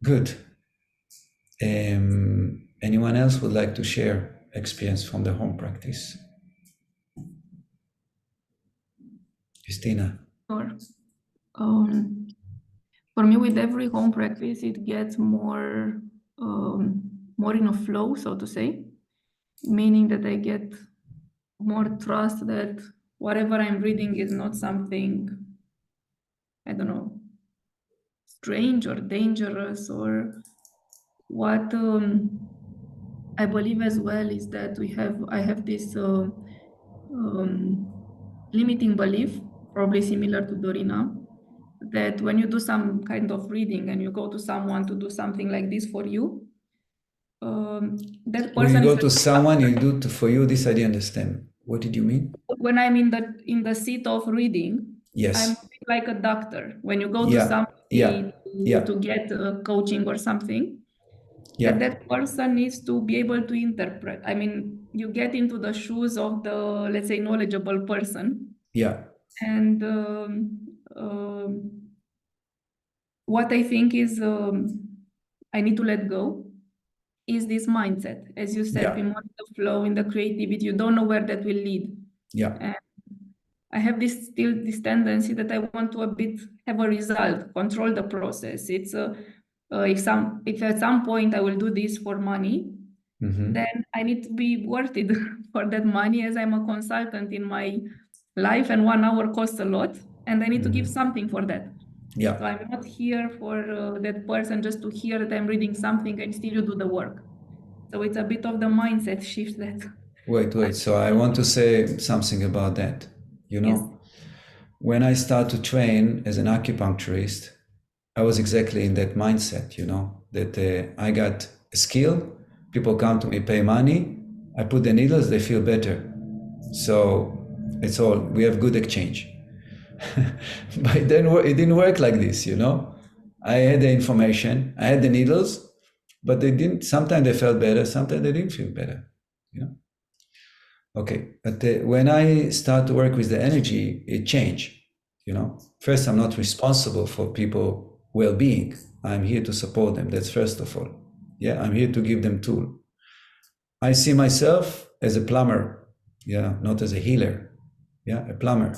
Good. Anyone else would like to share experience from the home practice? Christina. Sure. For me, with every home practice, it gets more in a flow, so to say, meaning that I get more trust that whatever I'm reading is not something, I don't know, strange or dangerous. Or what I believe as well is that I have this limiting belief, probably similar to Dorina, that when you do some kind of reading and you go to someone to do something like this for you, that person. When you go to someone, you do for you. This I didn't understand. What did you mean? When I'm in the seat of reading, yes, I'm like a doctor. When you go to somebody to get coaching or something, that person needs to be able to interpret. I mean, you get into the shoes of the, let's say, knowledgeable person. Yeah. And what I think is I need to let go is this mindset. As you said, in the flow, in the creativity, you don't know where that will lead. Yeah. And I have this tendency that I want to have a result, control the process. It's if at some point I will do this for money, then I need to be worth it for that money, as I'm a consultant in my life and 1 hour costs a lot, and I need to give something for that. Yeah. So I'm not here for that person just to hear that I'm reading something and still you do the work. So it's a bit of the mindset shift that. Wait. So I want to say something about that. Yes. When I started to train as an acupuncturist, I was exactly in that mindset, that I got a skill, people come to me, pay money, I put the needles, they feel better. So it's all, we have good exchange. But then it didn't work like this, I had the information, I had the needles, but they didn't, sometimes they felt better, sometimes they didn't feel better, Okay, but when I start to work with the energy, it changed, First, I'm not responsible for people well-being. I'm here to support them. That's first of all. Yeah, I'm here to give them tool. I see myself as a plumber, not as a healer. Yeah, a plumber.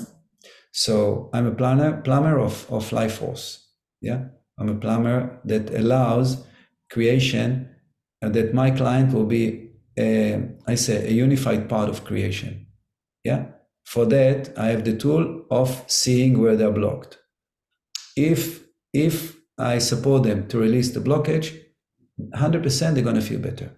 So I'm a plumber of life force. Yeah, I'm a plumber that allows creation, and that my client will be, a unified part of creation. Yeah. For that, I have the tool of seeing where they're blocked. If I support them to release the blockage, 100% they're going to feel better.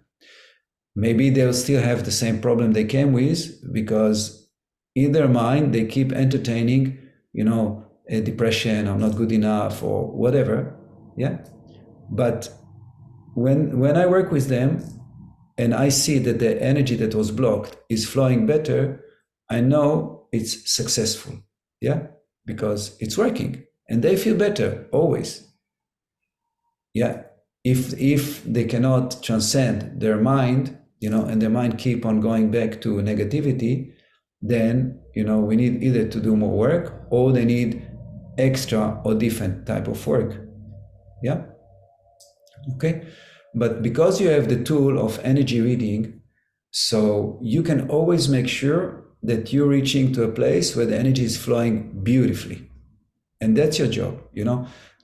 Maybe they'll still have the same problem they came with, because in their mind they keep entertaining, a depression, I'm not good enough, or whatever. Yeah. But when I work with them and I see that the energy that was blocked is flowing better, I know it's successful. Yeah, because it's working and they feel better always. Yeah. If they cannot transcend their mind, and their mind keep on going back to negativity, then, we need either to do more work, or they need extra or different type of work. Yeah. Okay. But because you have the tool of energy reading, so you can always make sure that you're reaching to a place where the energy is flowing beautifully. And that's your job,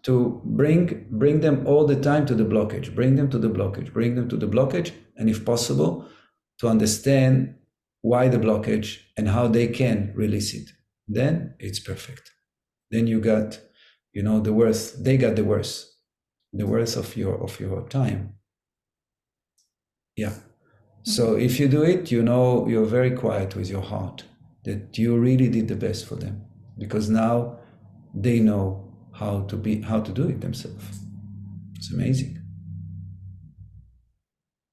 to bring them all the time to the blockage, bring them to the blockage, and if possible, to understand why the blockage and how they can release it. Then it's perfect. Then you got, the worth, they got the worth of your time. Yeah. So if you do it, you're very quiet with your heart, that you really did the best for them, because now they know how to do it themselves. It's amazing.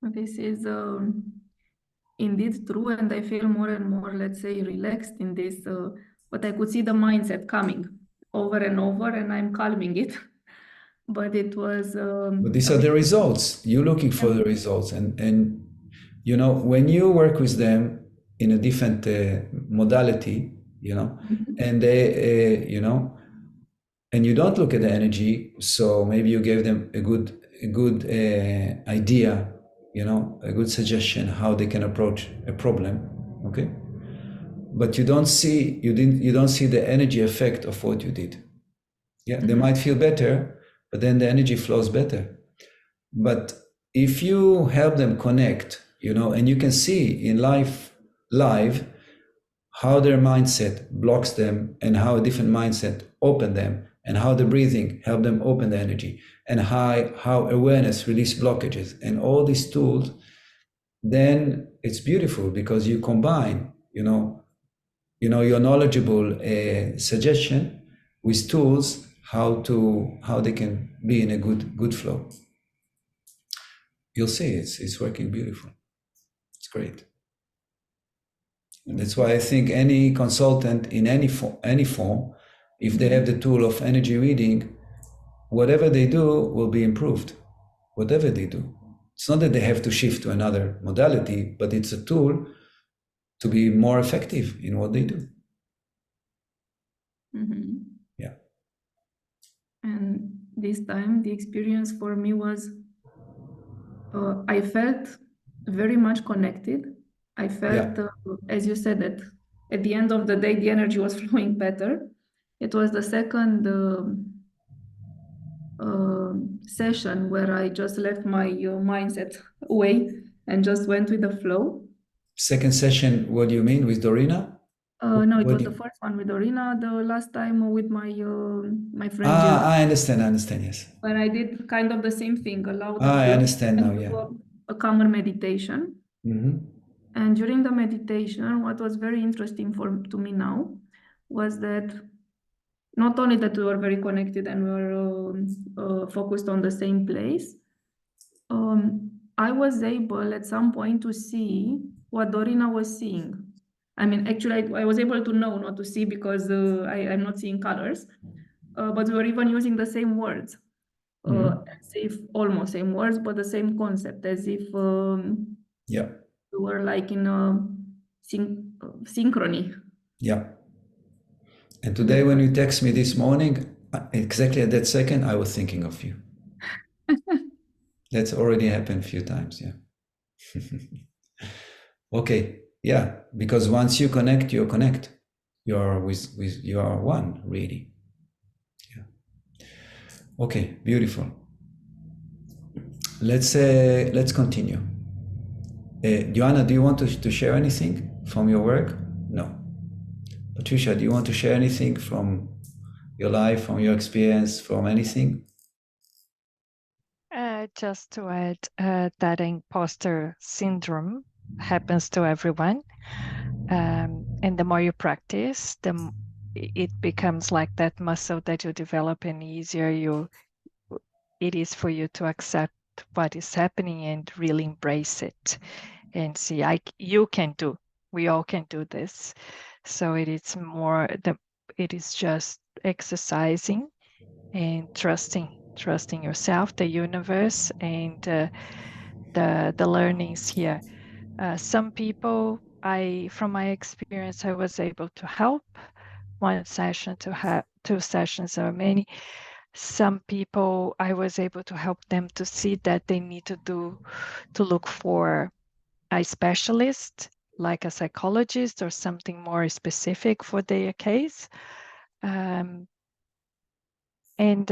This is indeed true, and I feel more and more, let's say, relaxed in this. But I could see the mindset coming over and over, and I'm calming it. But it was. But these are the results. You're looking for the results, and when you work with them in a different modality, and they, and you don't look at the energy, so maybe you gave them a good idea, a good suggestion how they can approach a problem, okay? But you don't see the energy effect of what you did. Yeah, they might feel better, but then the energy flows better. But if you help them connect, and you can see in live how their mindset blocks them, and how a different mindset open them, and how the breathing help them open the energy, and how awareness release blockages, and all these tools, then it's beautiful, because you combine, your knowledgeable suggestion with tools how they can be in a good flow. You'll see it's working beautiful. It's great. And that's why I think any consultant in any form, if they have the tool of energy reading, whatever they do will be improved. Whatever they do. It's not that they have to shift to another modality, but it's a tool to be more effective in what they do. Mm-hmm. Yeah. And this time, the experience for me was, I felt very much connected. I felt, as you said, that at the end of the day, the energy was flowing better. It was the second session where I just left my mindset away and just went with the flow. Second session, what do you mean, with Dorina? No, it was the first one with Dorina. The last time with my my friend. I understand. Yes. But I did kind of the same thing. Allowed. I understand now. Yeah. A calmer meditation. Mm-hmm. And during the meditation, what was very interesting to me now was that not only that we were very connected and we were focused on the same place, I was able at some point to see what Dorina was seeing. I mean, actually, I was able to know, not to see, because I'm not seeing colors, but we were even using the same words, as if almost same words, but the same concept, as if we were like in a synchrony. Yeah. And today, when you text me this morning, exactly at that second, I was thinking of you. That's already happened a few times. Yeah. Okay. Yeah. Because once you connect, you connect. You are one, really. Yeah. Okay. Beautiful. Let's continue. Joanna, do you want to share anything from your work? No. Patricia, do you want to share anything from your life, from your experience, from anything? just to add that imposter syndrome happens to everyone. And the more you practice, it becomes like that muscle that you develop, and easier it is for you to accept what is happening and really embrace it and see, you can do, we all can do this. So it is just exercising and trusting yourself, the universe, and the learnings here. Some people, from my experience, I was able to help. One session to have 2 sessions or many. Some people, I was able to help them to see that they need to look for a specialist, like a psychologist or something more specific for their case. And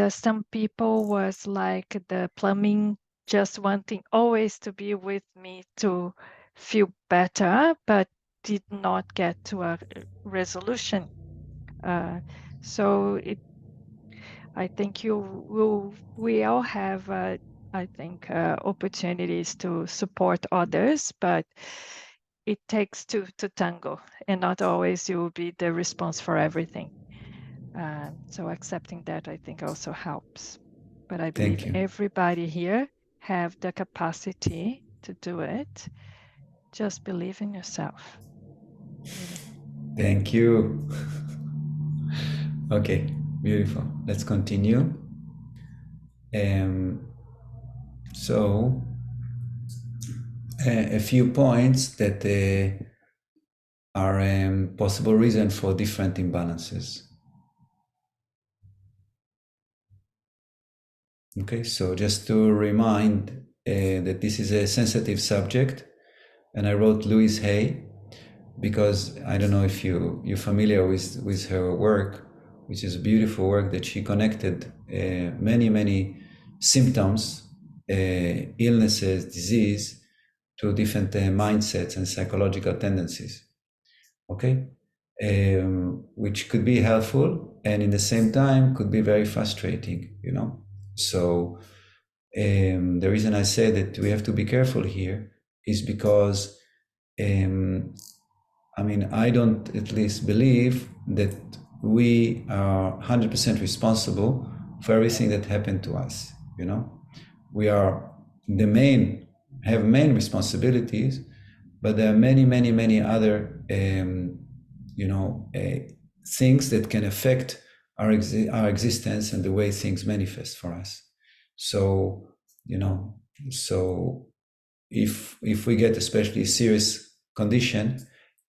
some people was like the plumbing, just wanting always to be with me to feel better, but did not get to a resolution. So I think we all have, I think, opportunities to support others, but it takes two to tango, and not always you will be the response for everything. So accepting that, I think, also helps. But I believe everybody here have the capacity to do it. Just believe in yourself. Really. Thank you. Okay, beautiful. Let's continue. So, a few points that are possible reason for different imbalances. Okay, so just to remind that this is a sensitive subject, and I wrote Louise Hay because I don't know if you're familiar with her work, which is a beautiful work that she connected many symptoms, illnesses, disease, to different mindsets and psychological tendencies. Okay, which could be helpful and in the same time could be very frustrating, you know. So the reason I say that we have to be careful here is because I mean, I don't at least believe that we are 100% responsible for everything that happened to us, you know. We are have main responsibilities, but there are many other, things that can affect our existence and the way things manifest for us. So, if we get especially serious condition,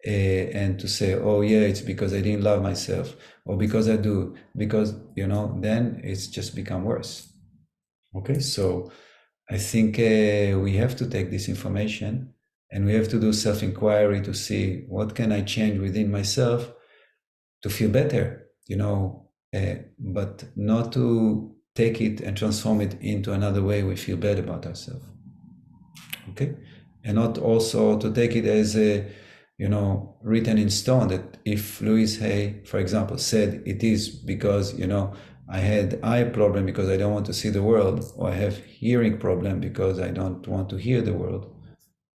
and to say, oh yeah, it's because I didn't love myself, or because I do, because, then it's just become worse. Okay, so I think we have to take this information and we have to do self-inquiry to see what can I change within myself to feel better, but not to take it and transform it into another way we feel bad about ourselves. Okay, and not also to take it as a written in stone, that if Louise Hay, for example, said it is because, I had eye problem because I don't want to see the world, or I have hearing problem because I don't want to hear the world.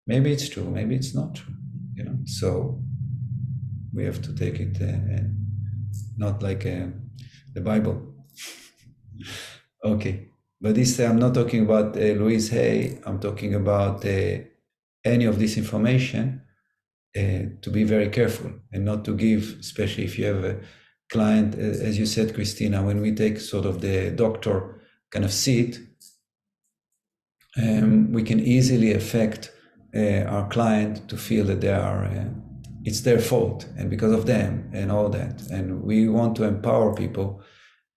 Maybe it's true, maybe it's not true, So we have to take it not like the Bible. Okay, but this I'm not talking about Louise Hay. I'm talking about any of this information. To be very careful and not to give, especially if you have a client, as you said, Christina, when we take sort of the doctor kind of seat, we can easily affect our client to feel that it's their fault and because of them and all that. And we want to empower people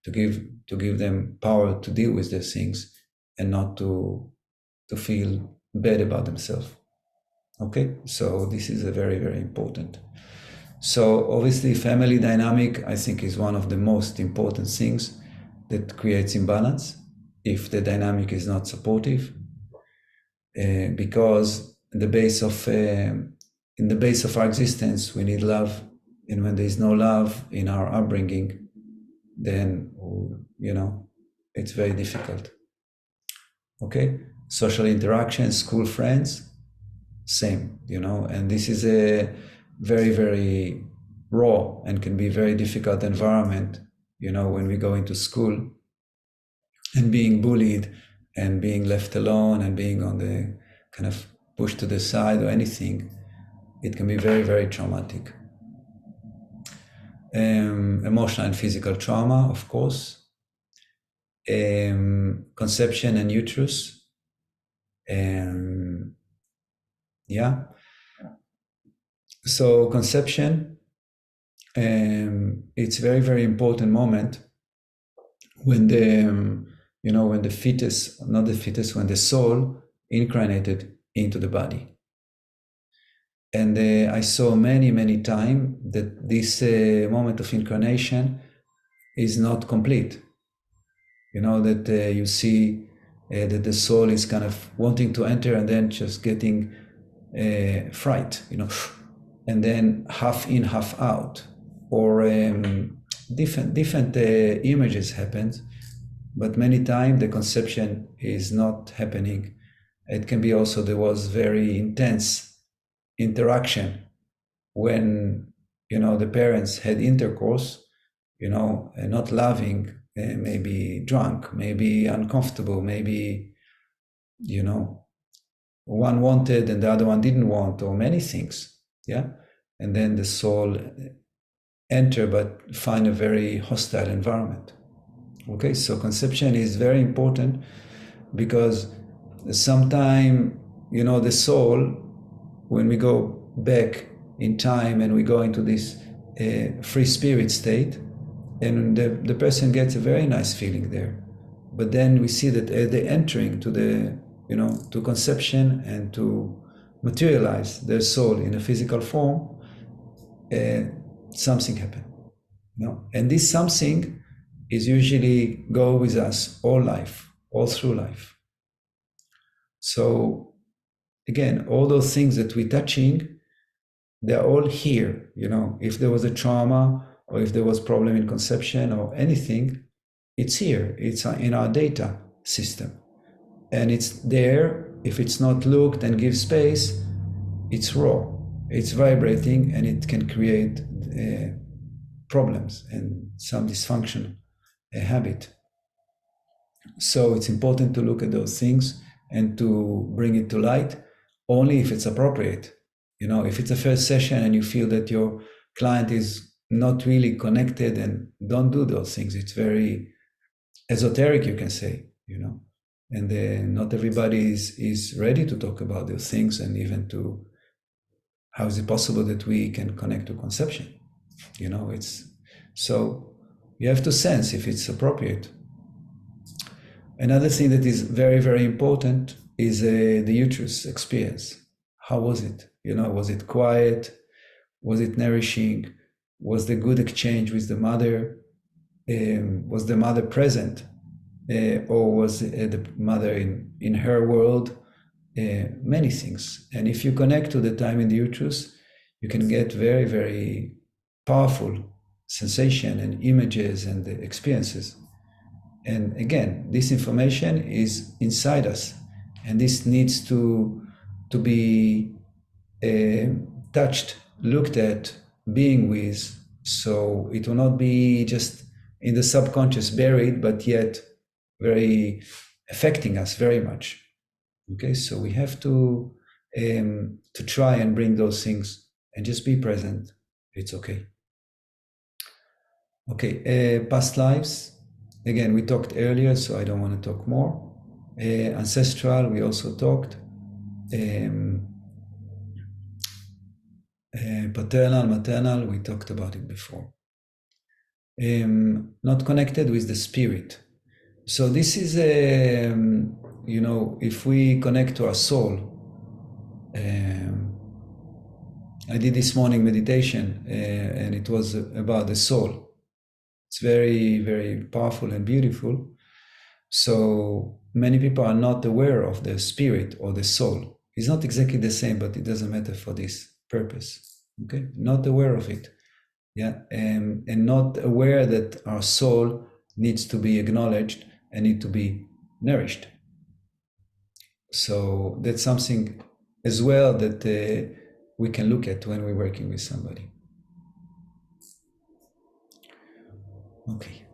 to give them power to deal with those things and not to feel bad about themselves. Okay, so this is a very, very important. So obviously family dynamic, I think, is one of the most important things that creates imbalance if the dynamic is not supportive, because in the base of our existence, we need love. And when there is no love in our upbringing, then, it's very difficult. Okay, social interaction, school friends, same, you know, and this is a very, very raw and can be very difficult environment, you know, when we go into school and being bullied and being left alone and being on the kind of pushed to the side or anything, it can be very, very traumatic. Emotional and physical trauma, of course. Conception and uterus. Yeah. So conception, it's very, very important moment when the, you know, when the fetus, not the fetus, when the soul incarnated into the body. And I saw many, many times that this moment of incarnation is not complete. You know, that you see that the soul is kind of wanting to enter and then just getting fright, you know, and then half in, half out, or different images happen, but many times the conception is not happening. It can be also there was very intense interaction when, you know, the parents had intercourse, you know, not loving, maybe drunk, maybe uncomfortable, maybe, you know, one wanted and the other one didn't want, or many things, yeah, and then the soul enter but find a very hostile environment. Okay, so conception is very important because sometimes, you know, the soul, when we go back in time and we go into this free spirit state, and the person gets a very nice feeling there, but then we see that they're entering to the, you know, to conception and to materialize their soul in a physical form, something happened, you know, and this something is usually go with us all life, all through life. So again, all those things that we're touching, they're all here, you know. If there was a trauma or if there was problem in conception or anything, it's here, it's in our data system, and it's there. If it's not looked and give space, it's raw, it's vibrating, and it can create problems and some dysfunction habit. So it's important to look at those things and to bring it to light only if it's appropriate. You know, if it's a first session and you feel that your client is not really connected, and don't do those things. It's very esoteric, you can say, you know, and not everybody is ready to talk about those things, and even to how is it possible that we can connect to conception. You know, it's so you have to sense if it's appropriate. Another thing that is very, very important is the uterus experience. How was it? You know, was it quiet? Was it nourishing? Was there good exchange with the mother? Was the mother present? Or was the mother in her world? Many things. And if you connect to the time in the uterus, you can get very, very powerful sensation and images and experiences. And again, this information is inside us, and this needs to be touched, looked at, being with, so it will not be just in the subconscious buried, but yet very affecting us very much. Okay, so we have to try and bring those things and just be present. It's okay. Okay, past lives. Again, we talked earlier, so I don't want to talk more. Ancestral, we also talked. Paternal, maternal, we talked about it before. Not connected with the spirit. So this is, you know, if we connect to our soul. I did this morning meditation, and it was about the soul. It's very, very powerful and beautiful. So many people are not aware of the spirit or the soul. It's not exactly the same, but it doesn't matter for this purpose. Okay, not aware of it, yeah, and not aware that our soul needs to be acknowledged and need to be nourished. So that's something as well that we can look at when we're working with somebody. Okay.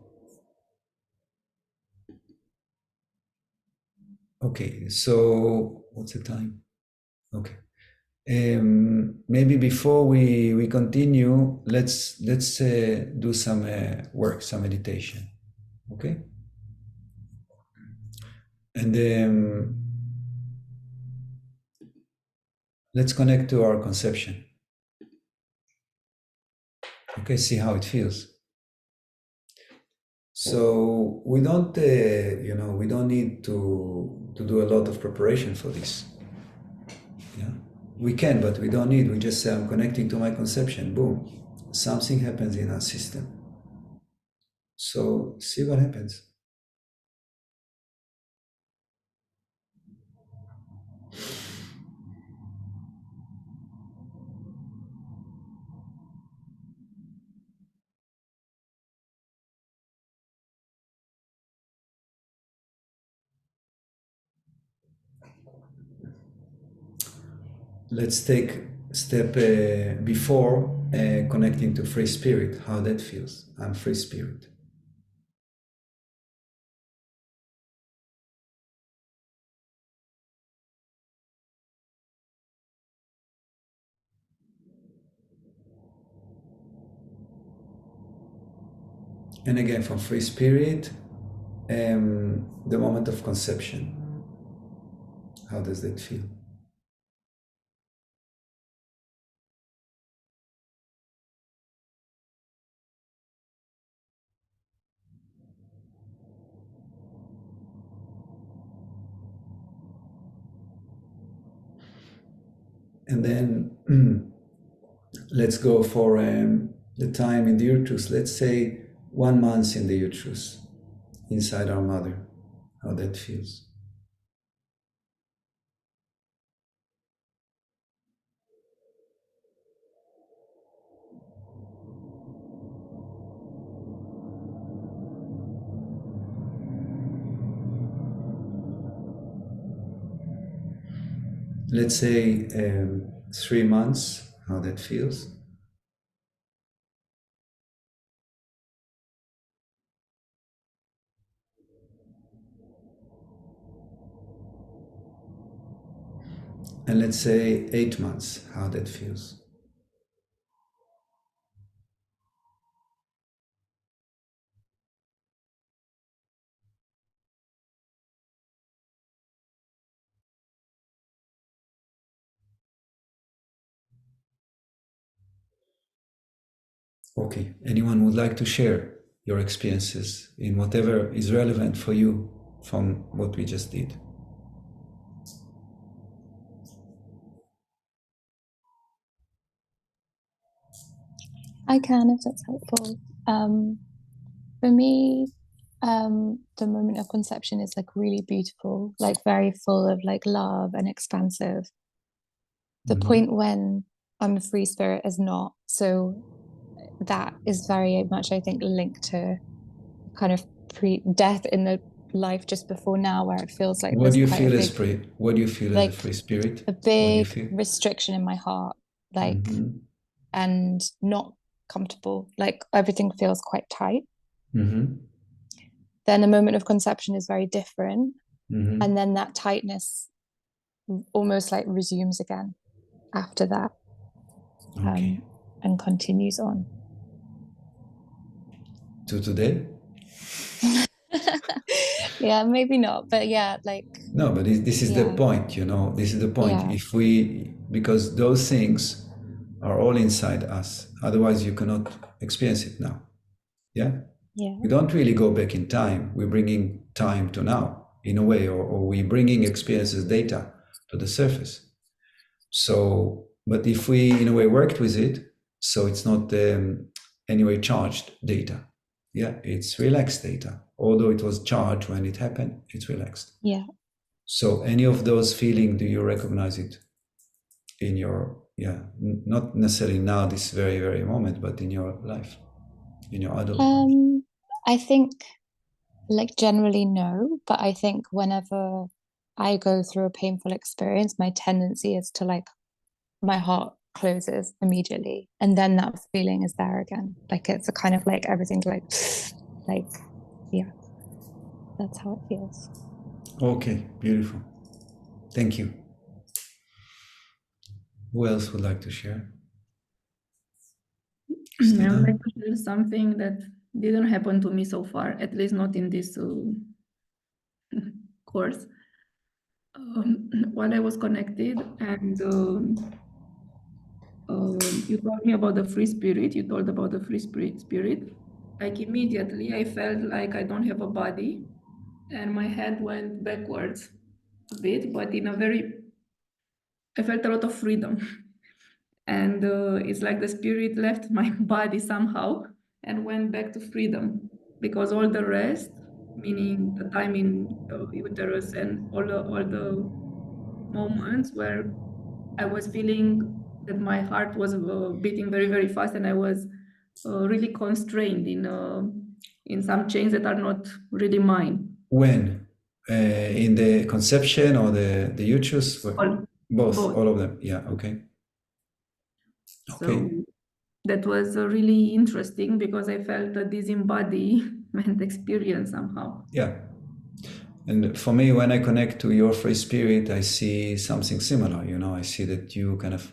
Okay, so what's the time? Okay. Maybe before we continue, let's do some work, some meditation. Okay. And let's connect to our conception. Okay, see how it feels. So we don't, we don't need to do a lot of preparation for this. Yeah, we can, but we don't need. We just say, I'm connecting to my conception. Boom, something happens in our system. So see what happens. Let's take a step before connecting to free spirit, how that feels. I'm free spirit. And again, from free spirit, the moment of conception. How does that feel? And then let's go for the time in the uterus. Let's say 1 month in the uterus, inside our mother, how that feels. Let's say 3 months, how that feels. And let's say 8 months, how that feels. Okay, anyone would like to share your experiences in whatever is relevant for you from what we just did? I can, if that's helpful. For me, the moment of conception is like really beautiful, like very full of like love and expansive. The point when I'm a free spirit is not. So that is very much, I think, linked to kind of pre-death in the life just before now, where it feels like What do you quite feel a as big, free? What do you feel like as a free spirit? a What do you big feel? restriction in my heart, like, and not comfortable. Like everything feels quite tight. Then the moment of conception is very different. And then that tightness almost like resumes again after that. Okay. And continues on. To today? Yeah, maybe not, but yeah, like. No, but this is the point, this is the point. Yeah. If because those things are all inside us, otherwise you cannot experience it now. Yeah? Yeah. We don't really go back in time. We're bringing time to now, in a way, or we're bringing experiences, data to the surface. So, but if we, in a way, worked with it, so it's not anyway charged data. Yeah, it's relaxed data. Although it was charged when it happened, it's relaxed. Yeah. So any of those feelings, do you recognize it in your, not necessarily now, this very, very moment, but in your life, in your adult life? I think like generally no, but I think whenever I go through a painful experience, my tendency is to like, my heart closes immediately. And then that feeling is there again. Like it's a kind of like everything's like, yeah, that's how it feels. Okay, beautiful. Thank you. Who else would like to share? I Christina? would like to share something that didn't happen to me so far, at least not in this course. While I was connected, and you told me about the free spirit, you told about the free spirit, like immediately I felt like I don't have a body, and my head went backwards a bit, but in a very, I felt a lot of freedom. And it's like the spirit left my body somehow and went back to freedom, because all the rest, meaning the time in uterus and all the moments where I was feeling that my heart was beating very, very fast, and I was really constrained in some chains that are not really mine. When? In the conception or the uterus? All, Both, both. all of them. Yeah, okay. Okay. So that was really interesting, because I felt a disembodiment experience somehow. Yeah. And for me, when I connect to your free spirit, I see something similar. You know, I see that you kind of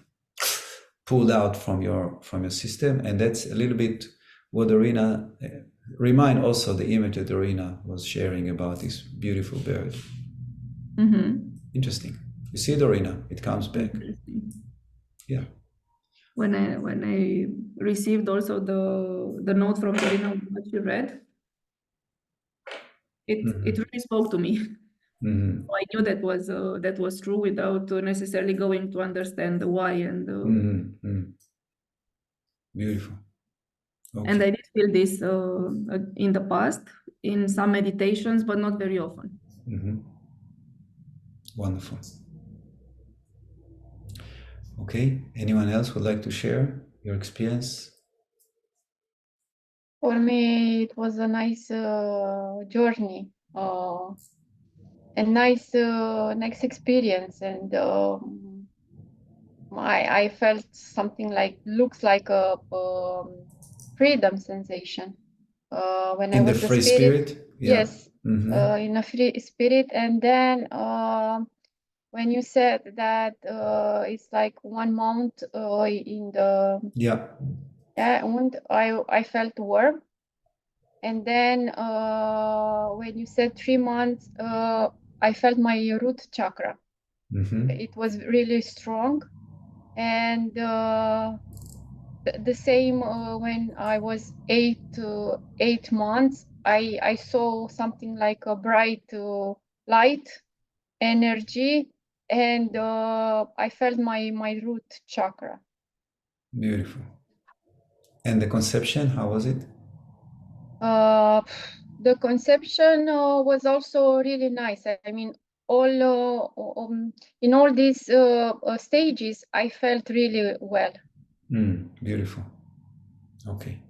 pulled out from your system, and that's a little bit what Arena remind also the image that Arena was sharing about this beautiful bird. Mm-hmm. Interesting. You see it, Arena? It comes back. Yeah. When I received also the note from Dorina what she read, it really spoke to me. Mm-hmm. I knew that was true without necessarily going to understand the why and Mm-hmm. Beautiful. Okay. and I did feel this in the past in some meditations, but not very often. Mm-hmm. Wonderful. Okay. Anyone else would like to share your experience? For me, it was a nice journey, a nice experience, and I felt something like looks like a freedom sensation when I In the was the free spirit? Yeah. Yes, Mm-hmm. in a free spirit, and then when you said that it's like 1 month in the Yeah. and I felt warm, and then when you said 3 months, I felt my root chakra. Mm-hmm. It was really strong, and the same when I was 8 months, I saw something like a bright light energy, and I felt my root chakra. Beautiful. And the conception, how was it? The conception was also really nice. I mean, all in all these stages, I felt really well. Beautiful. Okay.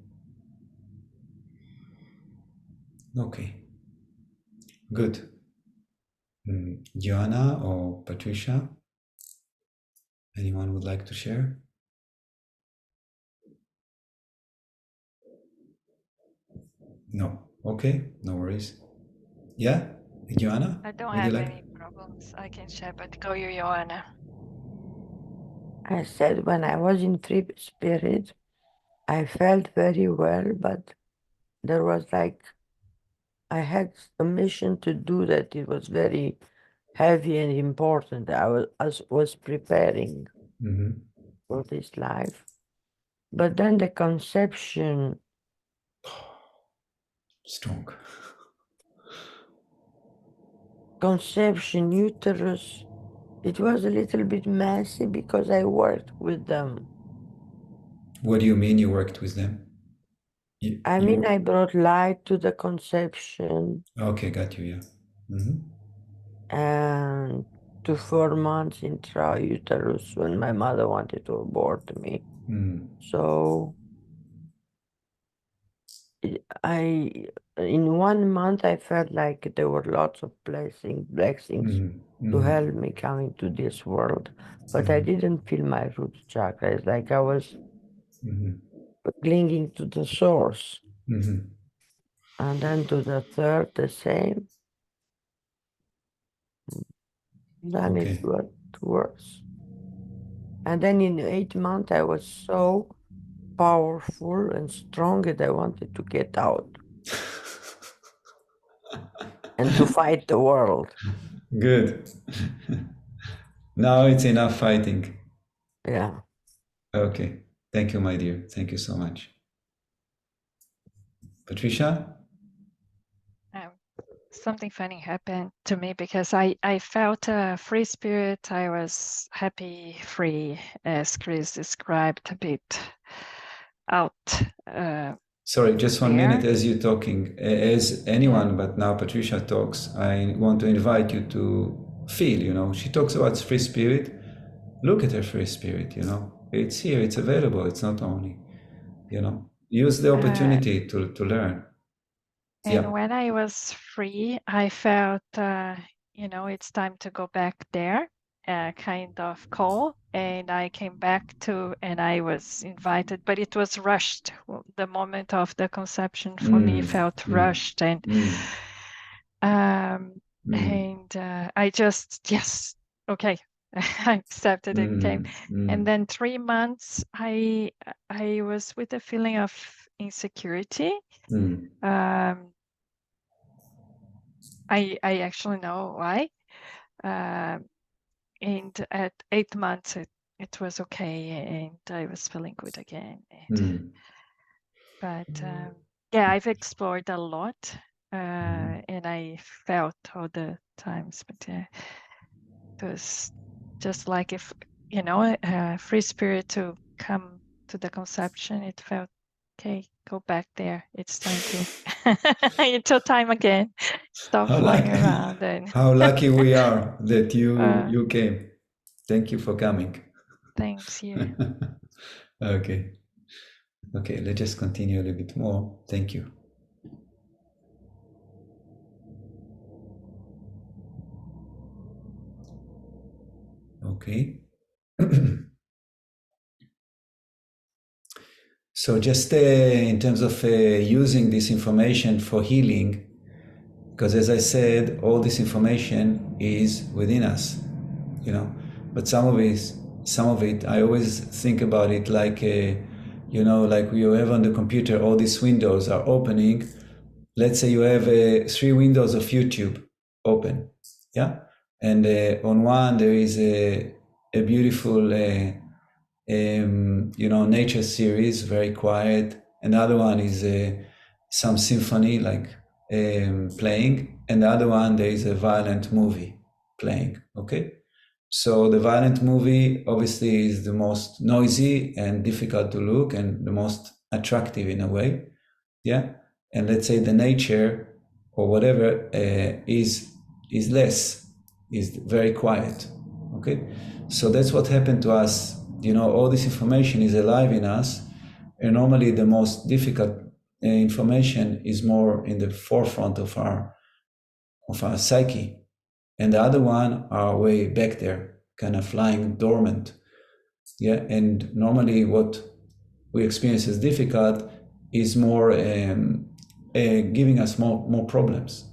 Okay. Good. Joanna or Patricia? Anyone would like to share? No. Okay. No worries. Yeah? Joanna? I don't Would you have like? any problems. I can share, but go you, Joanna. I said when I was in free spirit, I felt very well, but there was like, I had a mission to do that. It was very heavy and important. I was preparing for this life. But then the conception, Strong. uterus, it was a little bit messy because I worked with them. What do you mean you worked with them? I mean, I brought light to the conception. Okay, got you, yeah. And to 4 months intrauterus when my mother wanted to abort me. So in 1 month, I felt like there were lots of blessings to help me coming to this world, but I didn't feel my root chakra. It's like I was clinging to the source. And then to the third, the same. Then Okay. it got worse. And then in 8 months, I was so powerful and strong that I wanted to get out and to fight the world. Good. Now it's enough fighting. Yeah. Okay. Thank you, my dear. Thank you so much. Patricia? Something funny happened to me because I felt a free spirit. I was happy, free, as Chris described, a bit out. Sorry, just 1 there. minute as you're talking. As anyone, but now Patricia talks, I want to invite you to feel, she talks about free spirit. Look at her free spirit, It's here, it's available. It's not only, use the opportunity to learn. And when I was free, I felt, it's time to go back there, kind of call. And I came back and I was invited, but it was rushed. The moment of the conception for me felt rushed. And I just, yes, okay. I accepted and came. And then 3 months, I was with a feeling of insecurity. I actually know why. And at 8 months, it was okay, and I was feeling good again. But I've explored a lot, and I felt all the times. But it was just like if free spirit to come to the conception. It felt okay. Go back there. It's time to until time again. Stop flying around. And how lucky we are that you came. Thank you for coming. Thanks you. Okay, let's just continue a little bit more. Thank you. Okay. So just in terms of using this information for healing, because as I said, all this information is within us, but some of it, I always think about it like, like we have on the computer, all these windows are opening. Let's say you have 3 windows of YouTube open, and on one there is a beautiful nature series, very quiet. Another one is some symphony like playing, and the other one there is a violent movie playing. Okay, so the violent movie obviously is the most noisy and difficult to look and the most attractive in a way, and let's say the nature or whatever is very quiet. Okay, so that's what happened to us. All this information is alive in us, and normally the most difficult information is more in the forefront of our psyche, and the other one are way back there, kind of lying dormant. And normally what we experience as difficult is more giving us more problems.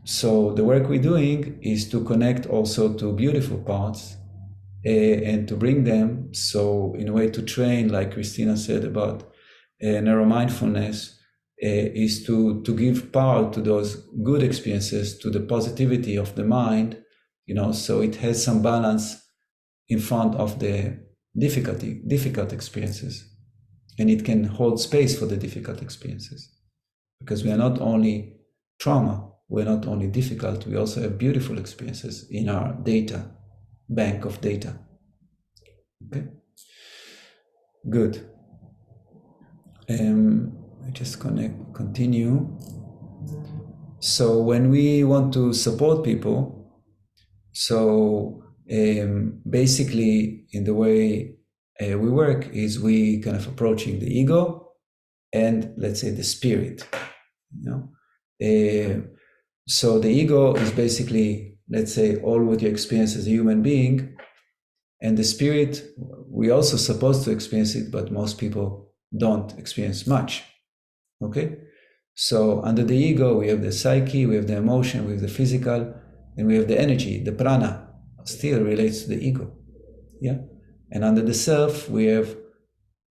So the work we're doing is to connect also to beautiful parts and to bring them. So in a way to train, like Christina said about neuromindfulness, is to give power to those good experiences, to the positivity of the mind, so it has some balance in front of the difficult experiences, and it can hold space for the difficult experiences, because we are not only trauma, we're not only difficult, we also have beautiful experiences in our data bank of data. Okay, good. I just continue. So when we want to support people, so basically in the way we work is we kind of approaching the ego, and let's say the spirit, you know. So the ego is basically, let's say, all what you experience as a human being, and the spirit, we also supposed to experience it, but most people don't experience much. Okay, so under the ego we have the psyche, we have the emotion, we have the physical, and we have the energy, the prana, still relates to the ego. Yeah, and under the self we have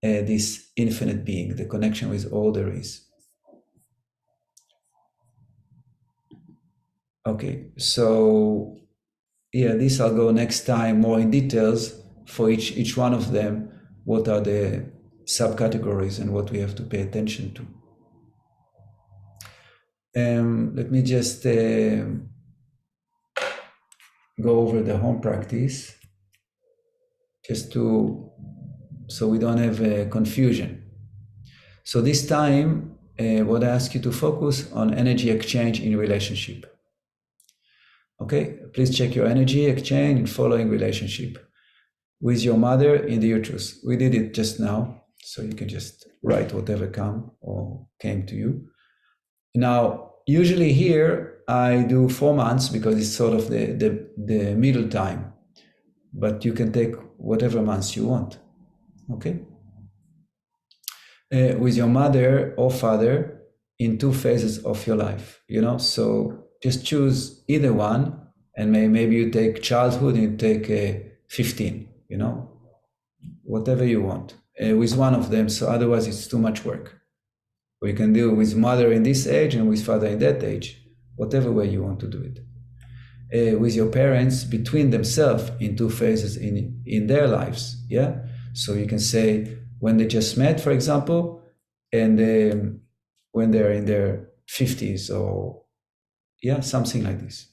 this infinite being, the connection with all there is. Okay, so yeah, this I'll go next time more in details for each one of them. What are the subcategories and what we have to pay attention to? Let me just go over the home practice, just so we don't have confusion. So this time, what I ask you to focus on energy exchange in relationship. Okay, please check your energy exchange in following relationship. With your mother in the uterus. We did it just now, so you can just write whatever came to you. Now, usually here I do 4 months because it's sort of the middle time, but you can take whatever months you want. Okay. With your mother or father in 2 phases of your life, you know. So just choose either one, and maybe you take childhood and you take 15. You know, whatever you want with one of them. So otherwise it's too much work. We can do with mother in this age and with father in that age, whatever way you want to do it. With your parents between themselves in 2 phases in their lives. Yeah. So you can say when they just met, for example, and when they're in their 50s or something like this.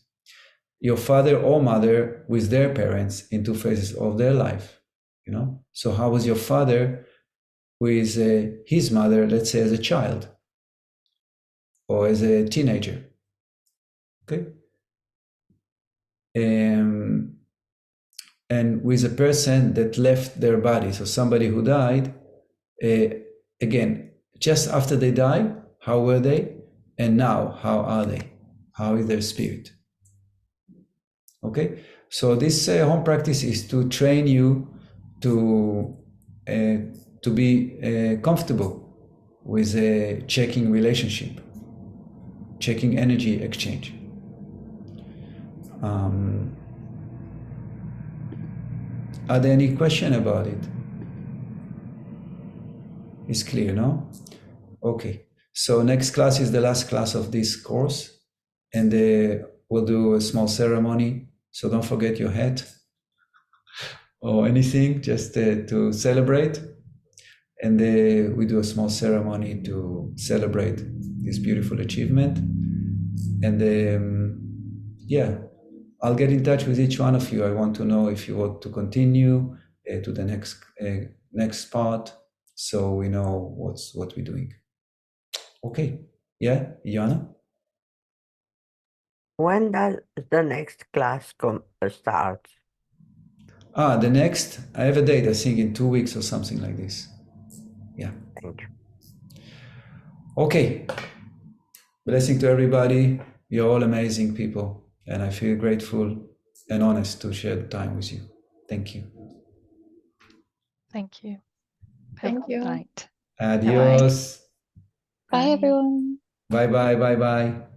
Your father or mother with their parents in 2 phases of their life. You know, so how was your father with his mother, let's say as a child or as a teenager? Okay. And with a person that left their body, so somebody who died, again, just after they die, how were they? And now, how are they? How is their spirit? Okay, so this home practice is to train you to be comfortable with checking relationship, checking energy exchange. Are there any question about it? It's clear, no? Okay, so next class is the last class of this course, and we'll do a small ceremony, so don't forget your hat or anything, just to celebrate. And we do a small ceremony to celebrate this beautiful achievement. And I'll get in touch with each one of you. I want to know if you want to continue to the next part, so we know what we're doing. Okay. Yeah, Iana? When does the next class start? The next, I have a date, I think in 2 weeks or something like this. Yeah. Thank you. Okay. Blessing to everybody. You're all amazing people, and I feel grateful and honest to share the time with you. Thank you. Thank you. Thank Have a you. good night. Adios. Bye, everyone. Bye bye. Bye bye.